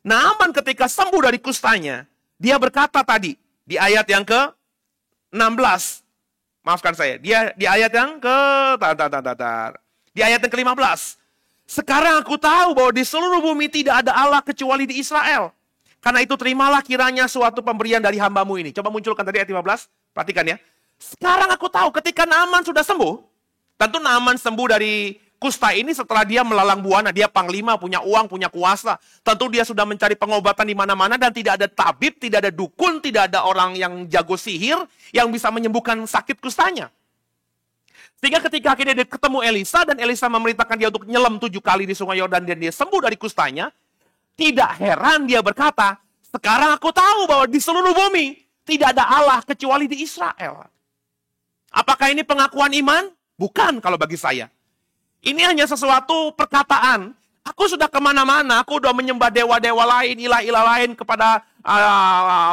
Naaman ketika sembuh dari kustanya, dia berkata tadi, di ayat yang ke-16, maafkan saya, dia di ayat yang di ayat yang ke-15, sekarang aku tahu bahwa di seluruh bumi tidak ada Allah kecuali di Israel. Karena itu terimalah kiranya suatu pemberian dari hambamu ini. Coba munculkan tadi ayat 15, perhatikan ya. Sekarang aku tahu ketika Naaman sudah sembuh, tentu Naaman sembuh dari kusta ini setelah dia melalang buana, dia panglima, punya uang, punya kuasa. Tentu dia sudah mencari pengobatan di mana-mana dan tidak ada tabib, tidak ada dukun, tidak ada orang yang jago sihir yang bisa menyembuhkan sakit kustanya. Sehingga ketika akhirnya dia ketemu Elisa dan Elisa memerintahkan dia untuk nyelam 7 kali di sungai Yordan dan dia sembuh dari kustanya, tidak heran dia berkata, sekarang aku tahu bahwa di seluruh bumi tidak ada Allah kecuali di Israel. Apakah ini pengakuan iman? Bukan kalau bagi saya. Ini hanya sesuatu perkataan. Aku sudah kemana-mana, aku sudah menyembah dewa-dewa lain, ilah-ilah lain kepada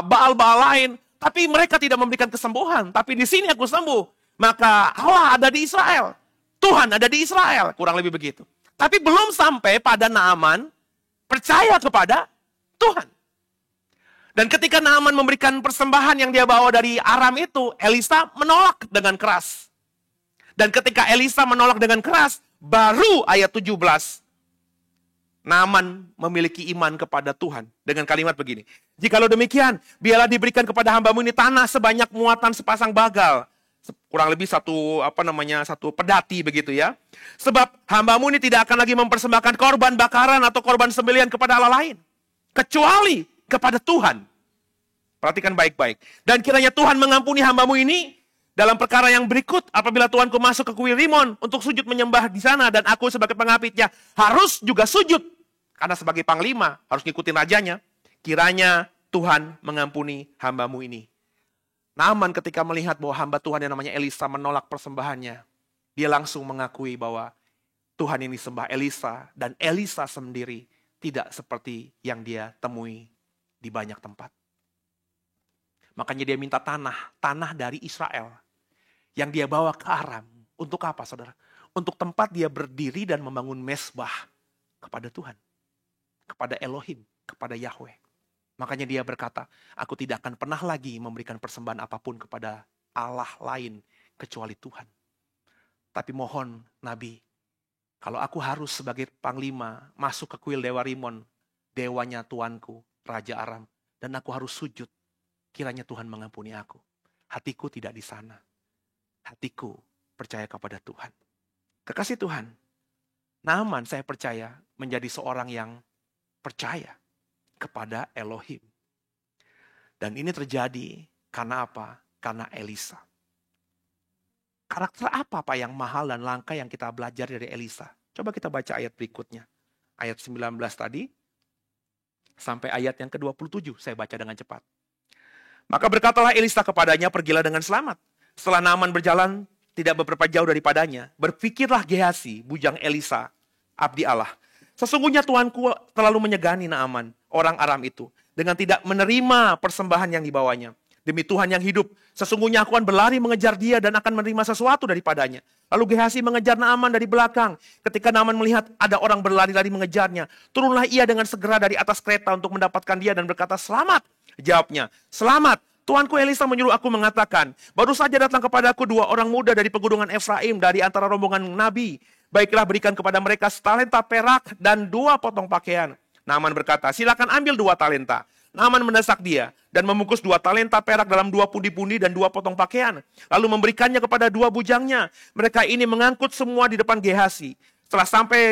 Baal-Baal lain. Tapi mereka tidak memberikan kesembuhan. Tapi di sini aku sembuh. Maka Allah ada di Israel. Tuhan ada di Israel. Kurang lebih begitu. Tapi belum sampai pada Naaman percaya kepada Tuhan. Dan ketika Naaman memberikan persembahan yang dia bawa dari Aram itu, Elisa menolak dengan keras. Dan ketika Elisa menolak dengan keras, baru ayat 17, Naaman memiliki iman kepada Tuhan. Dengan kalimat begini, jikalau demikian, biarlah diberikan kepada hambamu ini tanah sebanyak muatan sepasang bagal. Kurang lebih satu pedati begitu ya. Sebab hambamu ini tidak akan lagi mempersembahkan korban bakaran atau korban sembelihan kepada Allah lain. Kecuali kepada Tuhan. Perhatikan baik-baik. Dan kiranya Tuhan mengampuni hambamu ini dalam perkara yang berikut. Apabila Tuanku masuk ke kuil Rimon untuk sujud menyembah di sana. Dan aku sebagai pengapitnya harus juga sujud. Karena sebagai panglima harus ngikutin rajanya. Kiranya Tuhan mengampuni hambamu ini. Naaman ketika melihat bahwa hamba Tuhan yang namanya Elisa menolak persembahannya. Dia langsung mengakui bahwa Tuhan ini sembah Elisa. Dan Elisa sendiri tidak seperti yang dia temui di banyak tempat. Makanya dia minta tanah dari Israel. Yang dia bawa ke Aram. Untuk apa saudara? Untuk tempat dia berdiri dan membangun mesbah kepada Tuhan. kepada Elohim, kepada Yahweh. Makanya dia berkata, aku tidak akan pernah lagi memberikan persembahan apapun kepada Allah lain kecuali Tuhan. Tapi mohon Nabi, kalau aku harus sebagai panglima masuk ke kuil Dewa Rimon, dewanya tuanku, Raja Aram, dan aku harus sujud, kiranya Tuhan mengampuni aku. Hatiku tidak di sana. Hatiku percaya kepada Tuhan. Kekasih Tuhan, Naaman saya percaya menjadi seorang yang percaya kepada Elohim. Dan ini terjadi karena apa? Karena Elisa. Karakter apa Pak yang mahal dan langka yang kita belajar dari Elisa? Coba kita baca ayat berikutnya. Ayat 19 tadi, sampai ayat yang ke-27, saya baca dengan cepat. Maka berkatalah Elisa kepadanya, pergilah dengan selamat. Setelah Naaman berjalan tidak beberapa jauh daripadanya, berpikirlah Gehazi, bujang Elisa, abdi Allah. Sesungguhnya Tuanku terlalu menyegani Naaman, orang Aram itu, dengan tidak menerima persembahan yang dibawanya. Demi Tuhan yang hidup, sesungguhnya aku akan berlari mengejar dia dan akan menerima sesuatu daripadanya. Lalu Gehazi mengejar Naaman dari belakang. Ketika Naaman melihat ada orang berlari-lari mengejarnya, turunlah ia dengan segera dari atas kereta untuk mendapatkan dia dan berkata, selamat. Jawabnya, selamat. Tuanku Elisa menyuruh aku mengatakan, baru saja datang kepadaku 2 orang muda dari pegunungan Efraim dari antara rombongan Nabi. Baiklah berikan kepada mereka setalenta perak dan 2 potong pakaian. Naaman berkata, silakan ambil 2 talenta. Naaman mendesak dia dan membungkus 2 talenta perak dalam 2 pundi-pundi dan 2 potong pakaian. Lalu memberikannya kepada 2 bujangnya. Mereka ini mengangkut semua di depan Gehazi. Setelah sampai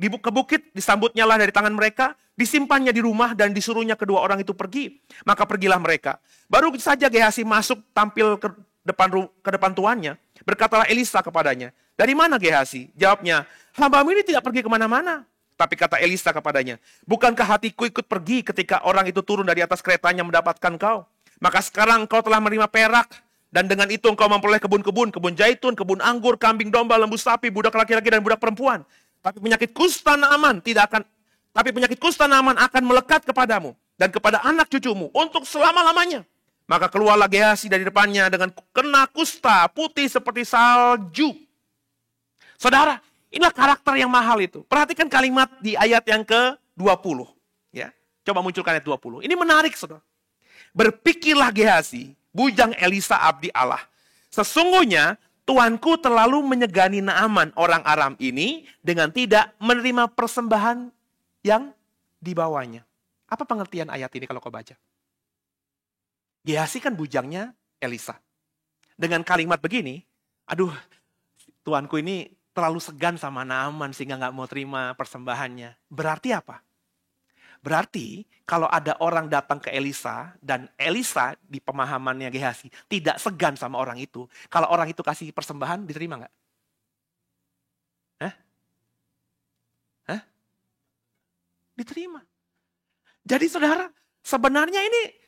ke bukit, disambutnya lah dari tangan mereka, disimpannya di rumah dan disuruhnya kedua orang itu pergi. Maka pergilah mereka. Baru saja Gehazi masuk tampil ke depan tuannya, berkatalah Elisa kepadanya, dari mana Gehazi? Jawabnya, hambamu ini tidak pergi kemana-mana. Tapi kata Elisa kepadanya, bukankah hatiku ikut pergi ketika orang itu turun dari atas keretanya mendapatkan kau? Maka sekarang kau telah menerima perak, dan dengan itu engkau memperoleh kebun-kebun, kebun zaitun, kebun anggur, kambing domba, lembu sapi, budak laki-laki dan budak perempuan. Tapi penyakit kusta Naaman akan melekat kepadamu dan kepada anak cucumu untuk selama-lamanya. Maka keluarlah Gehazi dari depannya dengan kena kusta putih seperti salju. Saudara, inilah karakter yang mahal itu. Perhatikan kalimat di ayat yang ke-20. Ya, coba munculkan ayat 20. Ini menarik, saudara. Berpikirlah Gehazi, bujang Elisa abdi Allah. Sesungguhnya Tuanku terlalu menyegani Naaman orang Aram ini dengan tidak menerima persembahan yang dibawanya. Apa pengertian ayat ini kalau kau baca? Gehazi kan bujangnya Elisa. Dengan kalimat begini, aduh, tuanku ini terlalu segan sama Naaman sehingga nggak mau terima persembahannya. Berarti apa? Berarti kalau ada orang datang ke Elisa dan Elisa di pemahamannya Gehazi tidak segan sama orang itu, kalau orang itu kasih persembahan diterima nggak? Hah? Diterima. Jadi saudara, sebenarnya ini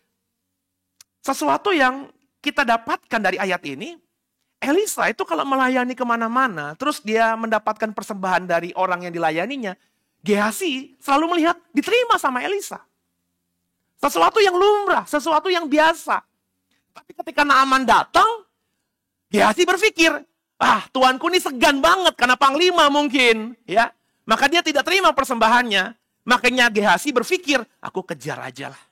sesuatu yang kita dapatkan dari ayat ini. Elisa itu kalau melayani kemana-mana, terus dia mendapatkan persembahan dari orang yang dilayaninya, Gehazi selalu melihat diterima sama Elisa. Sesuatu yang lumrah, sesuatu yang biasa. Tapi ketika Naaman datang, Gehazi berpikir, tuanku ini segan banget karena panglima mungkin, ya. Maka dia tidak terima persembahannya. Makanya Gehazi berpikir, aku kejar aja lah.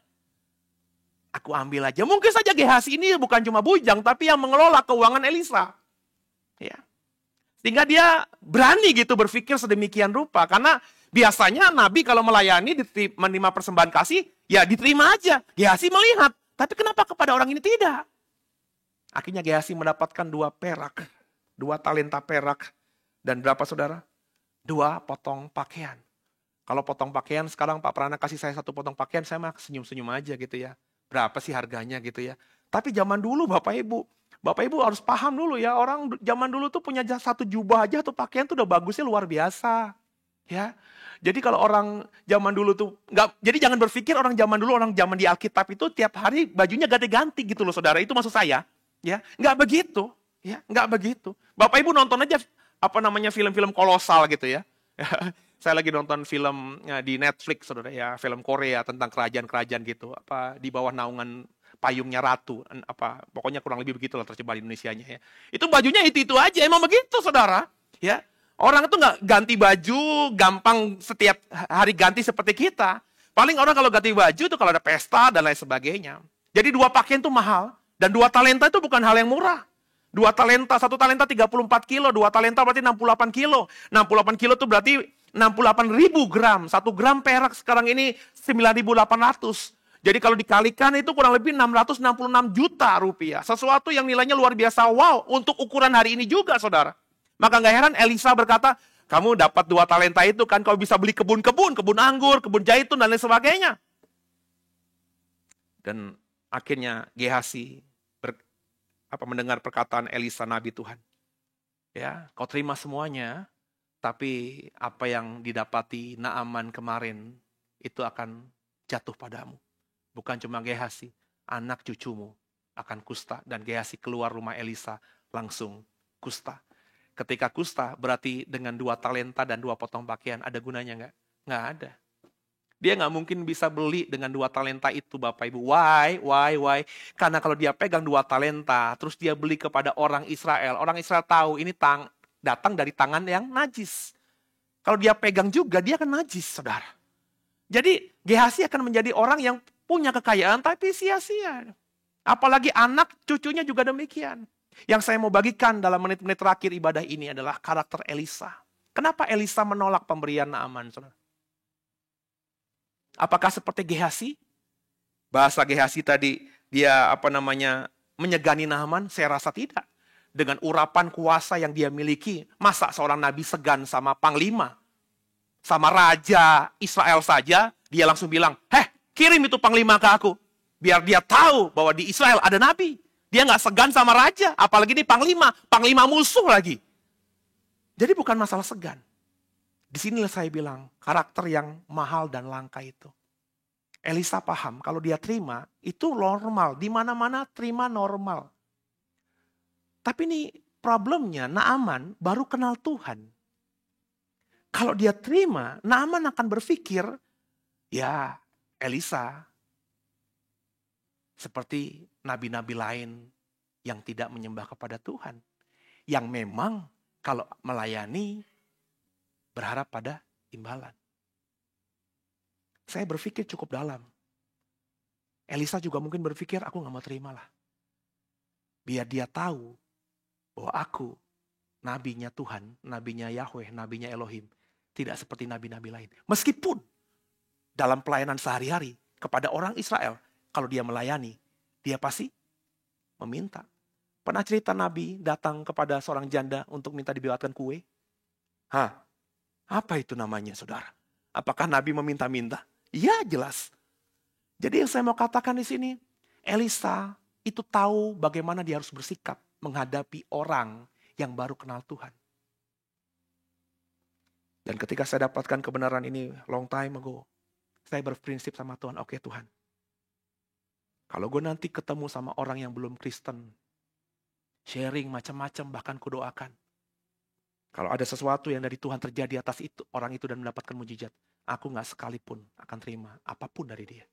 Aku ambil aja. Mungkin saja Gehazi ini bukan cuma bujang, tapi yang mengelola keuangan Elisa. Ya. Sehingga dia berani gitu berpikir sedemikian rupa. Karena biasanya Nabi kalau melayani, menerima persembahan kasih, ya diterima aja. Gehazi melihat, tapi kenapa kepada orang ini tidak? Akhirnya Gehazi mendapatkan 2 perak, 2 talenta perak, dan berapa saudara? 2 potong pakaian. Kalau potong pakaian, sekarang Pak Prana kasih saya 1 potong pakaian, saya mah senyum-senyum aja gitu ya. Berapa sih harganya gitu ya. Tapi zaman dulu Bapak Ibu harus paham dulu ya, orang zaman dulu tuh punya 1 jubah aja tuh pakaian tuh udah bagusnya luar biasa. Ya. Jadi kalau orang zaman dulu tuh jadi jangan berpikir orang zaman di Alkitab itu tiap hari bajunya ganti-ganti gitu loh Saudara. Itu maksud saya, ya. Enggak begitu, ya, enggak begitu. Bapak Ibu nonton aja film-film kolosal gitu ya. Saya lagi nonton film di Netflix Saudara ya, film Korea tentang kerajaan-kerajaan gitu, di bawah naungan payungnya ratu, pokoknya kurang lebih begitulah terjemah di Indonesianya ya. Itu bajunya itu aja, emang begitu Saudara, ya. Orang itu nggak ganti baju gampang setiap hari ganti seperti kita. Paling orang kalau ganti baju itu kalau ada pesta dan lain sebagainya. Jadi 2 pakaian itu mahal. Dan 2 talenta itu bukan hal yang murah. 2 talenta, 1 talenta 34 kilo, 2 talenta berarti 68 kilo. 68 kilo itu berarti 68.000 gram. 1 gram perak sekarang ini 9.800. Jadi kalau dikalikan itu kurang lebih 666 juta rupiah. Sesuatu yang nilainya luar biasa wow untuk ukuran hari ini juga, saudara. Maka nggak heran Elisa berkata, kamu dapat 2 talenta itu kan kau bisa beli kebun-kebun, kebun anggur, kebun zaitun dan lain sebagainya. Dan akhirnya Gehazi mendengar perkataan Elisa Nabi Tuhan. Ya, kau terima semuanya, tapi apa yang didapati Naaman kemarin itu akan jatuh padamu. Bukan cuma Gehazi, anak cucumu akan kusta. Dan Gehazi keluar rumah Elisa langsung kusta. Ketika kusta berarti dengan 2 talenta dan 2 potong pakaian ada gunanya nggak? Nggak ada. Dia nggak mungkin bisa beli dengan 2 talenta itu Bapak Ibu. Why? Karena kalau dia pegang 2 talenta, terus dia beli kepada orang Israel. Orang Israel tahu ini datang dari tangan yang najis. Kalau dia pegang juga, dia akan najis, saudara. Jadi Gehazi akan menjadi orang yang punya kekayaan tapi sia-sia. Apalagi anak cucunya juga demikian. Yang saya mau bagikan dalam menit-menit terakhir ibadah ini adalah karakter Elisa. Kenapa Elisa menolak pemberian Naaman, saudara? Apakah seperti Gehazi? Bahasa Gehazi tadi, dia menyegani Naaman? Saya rasa tidak. Dengan urapan kuasa yang dia miliki, masa seorang nabi segan sama panglima? Sama raja Israel saja, dia langsung bilang, kirim itu panglima ke aku. Biar dia tahu bahwa di Israel ada nabi. Dia nggak segan sama raja, apalagi ini panglima musuh lagi. Jadi bukan masalah segan. Di sinilah saya bilang, karakter yang mahal dan langka itu. Elisa paham, kalau dia terima, itu normal. Di mana-mana terima normal. Tapi ini problemnya, Naaman baru kenal Tuhan. Kalau dia terima, Naaman akan berpikir, ya Elisa seperti nabi-nabi lain yang tidak menyembah kepada Tuhan. Yang memang kalau melayani, berharap pada imbalan. Saya berpikir cukup dalam. Elisa juga mungkin berpikir, aku gak mau terima lah. Biar dia tahu bahwa aku, nabinya Tuhan, nabinya Yahweh, nabinya Elohim, tidak seperti nabi-nabi lain. Meskipun dalam pelayanan sehari-hari kepada orang Israel, kalau dia melayani, dia pasti meminta. Pernah cerita nabi datang kepada seorang janda untuk minta dibuatkan kue? Apa itu namanya, saudara? Apakah Nabi meminta-minta? Ya, jelas. Jadi yang saya mau katakan di sini, Elisa itu tahu bagaimana dia harus bersikap menghadapi orang yang baru kenal Tuhan. Dan ketika saya dapatkan kebenaran ini long time ago, saya berprinsip sama Tuhan, oke Tuhan. Kalau gue nanti ketemu sama orang yang belum Kristen, sharing macam-macam, bahkan kudoakan. Kalau ada sesuatu yang dari Tuhan terjadi atas itu, orang itu dan mendapatkan mujizat, aku gak sekalipun akan terima apapun dari dia.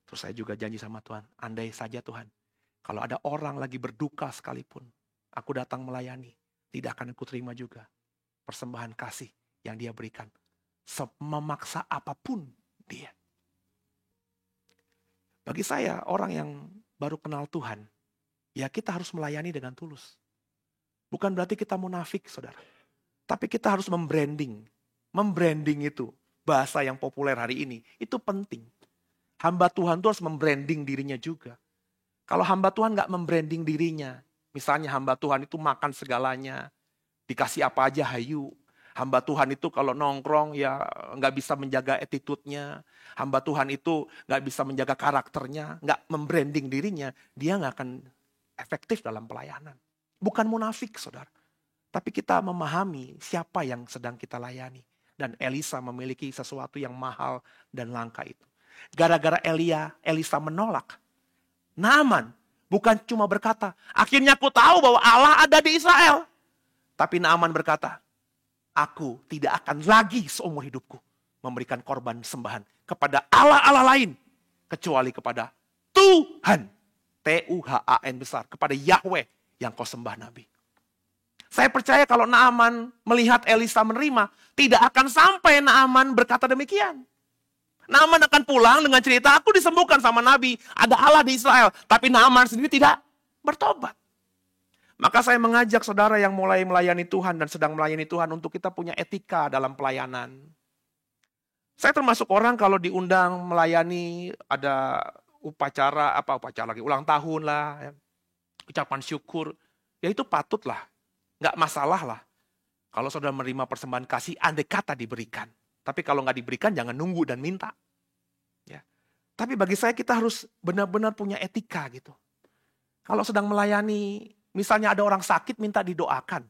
Terus saya juga janji sama Tuhan, andai saja Tuhan, kalau ada orang lagi berduka sekalipun, aku datang melayani, tidak akan aku terima juga persembahan kasih yang dia berikan. Memaksa apapun dia. Bagi saya, orang yang baru kenal Tuhan, ya kita harus melayani dengan tulus. Bukan berarti kita munafik, saudara. Tapi kita harus membranding. Membranding itu, bahasa yang populer hari ini, itu penting. Hamba Tuhan itu harus membranding dirinya juga. Kalau hamba Tuhan gak membranding dirinya, misalnya hamba Tuhan itu makan segalanya, dikasih apa aja hayu. Hamba Tuhan itu kalau nongkrong ya gak bisa menjaga attitude-nya. Hamba Tuhan itu gak bisa menjaga karakternya, gak membranding dirinya, dia gak akan efektif dalam pelayanan. Bukan munafik, saudara. Tapi kita memahami siapa yang sedang kita layani. Dan Elisa memiliki sesuatu yang mahal dan langka itu. Gara-gara Elisa menolak. Naaman bukan cuma berkata, akhirnya aku tahu bahwa Allah ada di Israel. Tapi Naaman berkata, aku tidak akan lagi seumur hidupku memberikan korban sembahan kepada Allah-Allah lain. Kecuali kepada Tuhan. Tuhan besar. Kepada Yahweh yang kau sembah Nabi. Saya percaya kalau Naaman melihat Elisa menerima, tidak akan sampai Naaman berkata demikian. Naaman akan pulang dengan cerita, aku disembuhkan sama Nabi, ada Allah di Israel. Tapi Naaman sendiri tidak bertobat. Maka saya mengajak saudara yang mulai melayani Tuhan dan sedang melayani Tuhan untuk kita punya etika dalam pelayanan. Saya termasuk orang kalau diundang melayani, ada upacara lagi, ulang tahun lah, ucapan syukur, ya itu patut lah, nggak masalah lah. Kalau saudara menerima persembahan kasih, andai kata diberikan. Tapi kalau nggak diberikan, jangan nunggu dan minta. Ya. Tapi bagi saya kita harus benar-benar punya etika gitu. Kalau sedang melayani, misalnya ada orang sakit minta didoakan.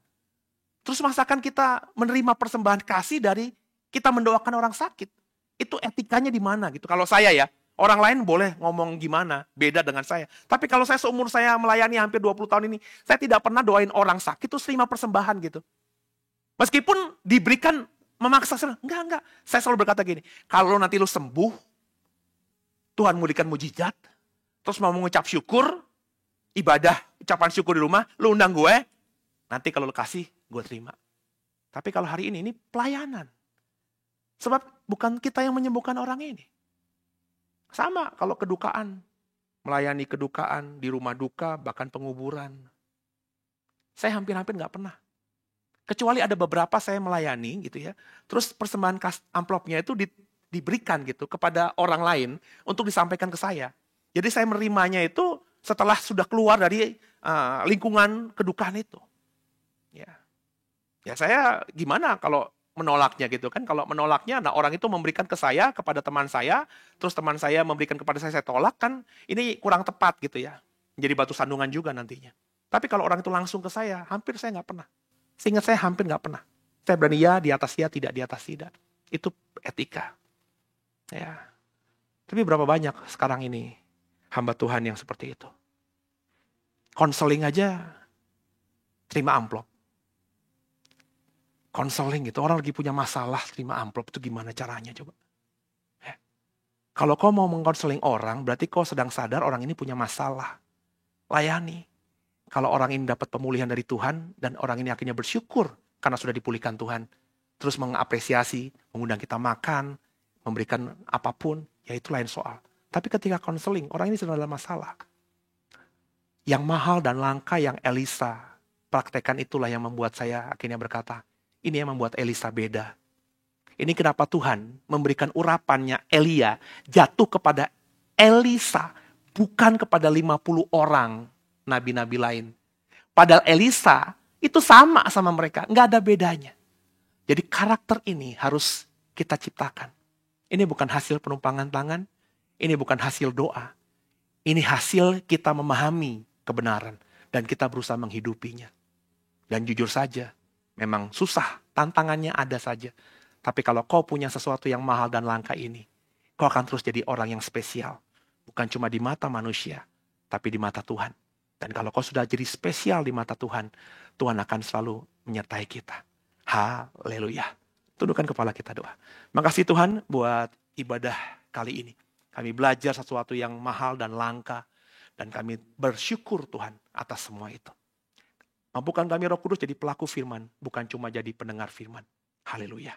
Terus masakan kita menerima persembahan kasih dari kita mendoakan orang sakit. Itu etikanya di mana gitu. Kalau saya ya, orang lain boleh ngomong gimana, beda dengan saya. Tapi kalau saya seumur saya melayani hampir 20 tahun ini, saya tidak pernah doain orang sakit terus terima persembahan gitu. Meskipun diberikan memaksa, enggak. Saya selalu berkata gini, kalau nanti lu sembuh, Tuhan memberikan mujizat, terus mau mengucap syukur, ibadah, ucapan syukur di rumah, lu undang gue, nanti kalau lu kasih, gue terima. Tapi kalau hari ini pelayanan. Sebab bukan kita yang menyembuhkan orang ini. Sama kalau kedukaan, melayani kedukaan di rumah duka, bahkan penguburan. Saya hampir-hampir nggak pernah. Kecuali ada beberapa saya melayani gitu ya. Terus persembahan amplopnya itu diberikan gitu kepada orang lain untuk disampaikan ke saya. Jadi saya menerimanya itu setelah sudah keluar dari lingkungan kedukaan itu. Ya saya gimana kalau menolaknya gitu kan. Kalau menolaknya, nah orang itu memberikan ke saya, kepada teman saya, terus teman saya memberikan kepada saya tolak kan, ini kurang tepat gitu ya. Menjadi batu sandungan juga nantinya. Tapi kalau orang itu langsung ke saya, hampir saya nggak pernah. Seingat saya hampir nggak pernah. Saya berani ya, di atas ya, tidak di atas tidak. Itu etika. Ya. Tapi berapa banyak sekarang ini hamba Tuhan yang seperti itu. Konseling aja, terima amplop. Konseling gitu, orang lagi punya masalah terima amplop itu gimana caranya coba? Kalau kau mau mengkonseling orang, berarti kau sedang sadar orang ini punya masalah. Layani. Kalau orang ini dapat pemulihan dari Tuhan, dan orang ini akhirnya bersyukur karena sudah dipulihkan Tuhan. Terus mengapresiasi, mengundang kita makan, memberikan apapun, ya itu lain soal. Tapi ketika konseling, orang ini sedang dalam masalah. Yang mahal dan langka yang Elisa praktekkan itulah yang membuat saya akhirnya berkata, ini yang membuat Elisa beda. Ini kenapa Tuhan memberikan urapannya Elia jatuh kepada Elisa, bukan kepada 50 orang nabi-nabi lain. Padahal Elisa itu sama mereka, nggak ada bedanya. Jadi karakter ini harus kita ciptakan. Ini bukan hasil penumpangan tangan, ini bukan hasil doa. Ini hasil kita memahami kebenaran dan kita berusaha menghidupinya. Dan jujur saja, memang susah, tantangannya ada saja. Tapi kalau kau punya sesuatu yang mahal dan langka ini, kau akan terus jadi orang yang spesial. Bukan cuma di mata manusia, tapi di mata Tuhan. Dan kalau kau sudah jadi spesial di mata Tuhan, Tuhan akan selalu menyertai kita. Haleluya. Tundukkan kepala kita doa. Makasih Tuhan buat ibadah kali ini. Kami belajar sesuatu yang mahal dan langka. Dan kami bersyukur Tuhan atas semua itu. Mampukan kami Roh Kudus jadi pelaku firman, bukan cuma jadi pendengar firman. Haleluya.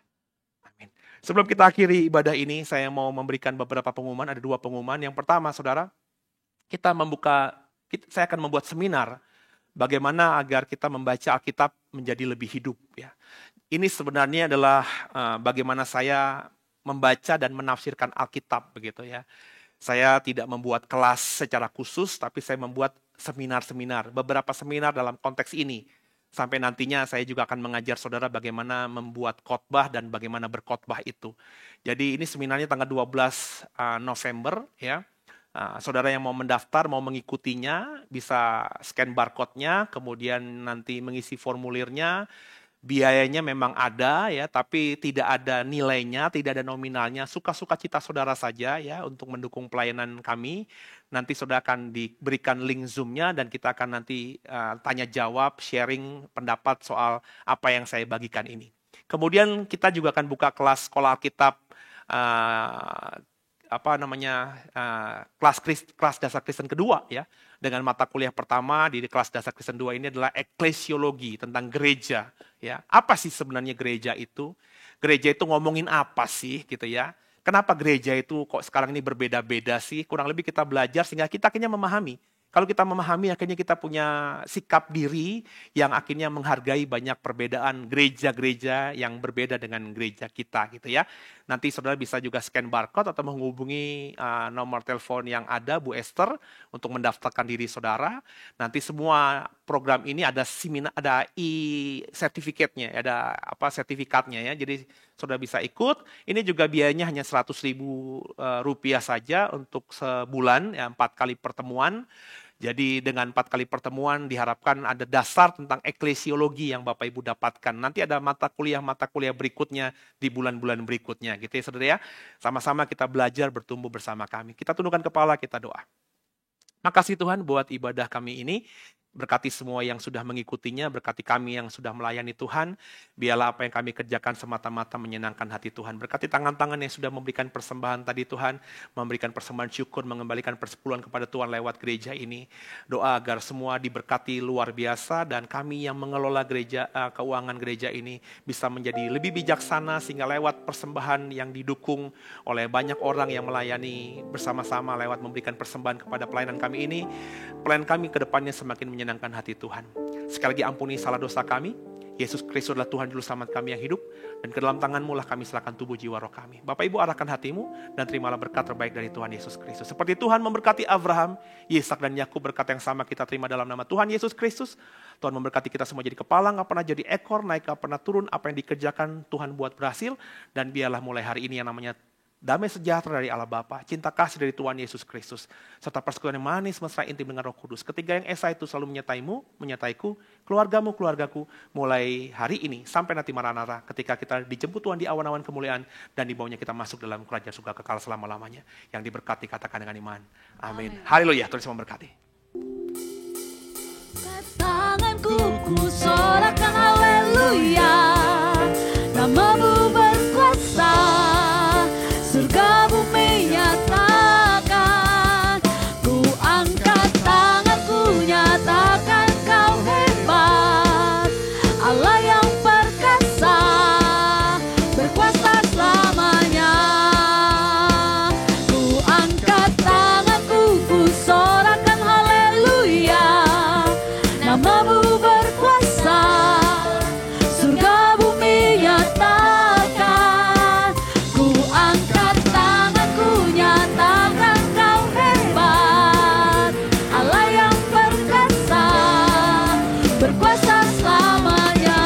Amin. Sebelum kita akhiri ibadah ini, saya mau memberikan beberapa pengumuman. Ada 2 pengumuman. Yang pertama, saudara, saya akan membuat seminar bagaimana agar kita membaca Alkitab menjadi lebih hidup. Ya. Ini sebenarnya adalah bagaimana saya membaca dan menafsirkan Alkitab, begitu ya. Saya tidak membuat kelas secara khusus, tapi saya membuat seminar-seminar, beberapa seminar dalam konteks ini. Sampai nantinya saya juga akan mengajar saudara bagaimana membuat khotbah dan bagaimana berkhotbah itu. Jadi ini seminarnya tanggal 12 November ya. Saudara yang mau mendaftar, mau mengikutinya, bisa scan barcode-nya, kemudian nanti mengisi formulirnya. Biayanya memang ada ya, tapi tidak ada nilainya, tidak ada nominalnya. Suka-suka cita saudara saja ya untuk mendukung pelayanan kami. Nanti saudara akan diberikan link Zoom-nya dan kita akan nanti tanya jawab, sharing pendapat soal apa yang saya bagikan ini. Kemudian kita juga akan buka kelas sekolah Alkitab kelas dasar Kristen kedua ya. Dengan mata kuliah pertama di kelas dasar Kristen 2 ini adalah eklesiologi tentang gereja ya. Apa sih sebenarnya gereja itu? Gereja itu ngomongin apa sih gitu ya? Kenapa gereja itu kok sekarang ini berbeda-beda sih? Kurang lebih kita belajar sehingga kita akhirnya memahami. Kalau kita memahami, akhirnya kita punya sikap diri yang akhirnya menghargai banyak perbedaan gereja-gereja yang berbeda dengan gereja kita gitu ya. Nanti saudara bisa juga scan barcode atau menghubungi nomor telepon yang ada Bu Esther untuk mendaftarkan diri saudara. Nanti semua program ini ada e-sertifikatnya, ada sertifikatnya ya. Jadi saudara bisa ikut. Ini juga biayanya hanya 100.000 rupiah saja untuk sebulan, ya, 4 kali pertemuan. Jadi dengan 4 kali pertemuan diharapkan ada dasar tentang eklesiologi yang Bapak Ibu dapatkan. Nanti ada mata kuliah berikutnya di bulan-bulan berikutnya gitu ya saudara ya. Sama-sama kita belajar bertumbuh bersama kami. Kita tundukkan kepala, kita doa. Makasih Tuhan buat ibadah kami ini. Berkati semua yang sudah mengikutinya, berkati kami yang sudah melayani Tuhan. Biarlah apa yang kami kerjakan semata-mata menyenangkan hati Tuhan. Berkati tangan-tangan yang sudah memberikan persembahan tadi Tuhan, memberikan persembahan syukur, mengembalikan persepuluhan kepada Tuhan lewat gereja ini. Doa agar semua diberkati luar biasa dan kami yang mengelola gereja, keuangan gereja ini bisa menjadi lebih bijaksana sehingga lewat persembahan yang didukung oleh banyak orang yang melayani bersama-sama lewat memberikan persembahan kepada pelayanan kami ini, pelayanan kami ke depannya semakin menyenangkan hati Tuhan. Sekali lagi ampuni salah dosa kami. Yesus Kristus adalah Tuhan Juru Selamat kami yang hidup. Dan ke dalam tangan-Mu lah kami serahkan tubuh jiwa roh kami. Bapak Ibu arahkan hatimu dan terimalah berkat terbaik dari Tuhan Yesus Kristus. Seperti Tuhan memberkati Abraham, Ishak dan Yakub, berkat yang sama kita terima dalam nama Tuhan Yesus Kristus. Tuhan memberkati kita semua jadi kepala, gak pernah jadi ekor, naik gak pernah turun. Apa yang dikerjakan Tuhan buat berhasil. Dan biarlah mulai hari ini yang namanya damai sejahtera dari Allah Bapa, cinta kasih dari Tuhan Yesus Kristus, serta persekutuan yang manis mesra intim dengan Roh Kudus. Ketiga yang esa itu selalu menyertaimu, menyertaiku, keluargamu, keluargaku, mulai hari ini sampai nanti Maranatha, ketika kita dijemput Tuhan di awan-awan kemuliaan dan di bawahnya kita masuk dalam kerajaan surga kekal selama-lamanya. Yang diberkati katakan dengan iman. Amin. Haleluya. Tuhan Yesus memberkati. Tanganku ku sorakan haleluya, namamu berkuasa. Surga bumi nyatakan, ku angkat tanganku nyatakan kau hebat. Allah yang perkasa, berkuasa selamanya. Ku angkat tanganku, ku sorakan haleluya, namamu berkuasa. Surga bumi nyatakan, ku angkat tanganku nyatakan kau hebat. Allah yang perkasa, berkuasa selamanya.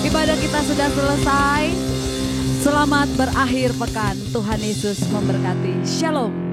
Ibadah kita sudah selesai. Selamat berakhir pekan. Tuhan Yesus memberkati. Shalom.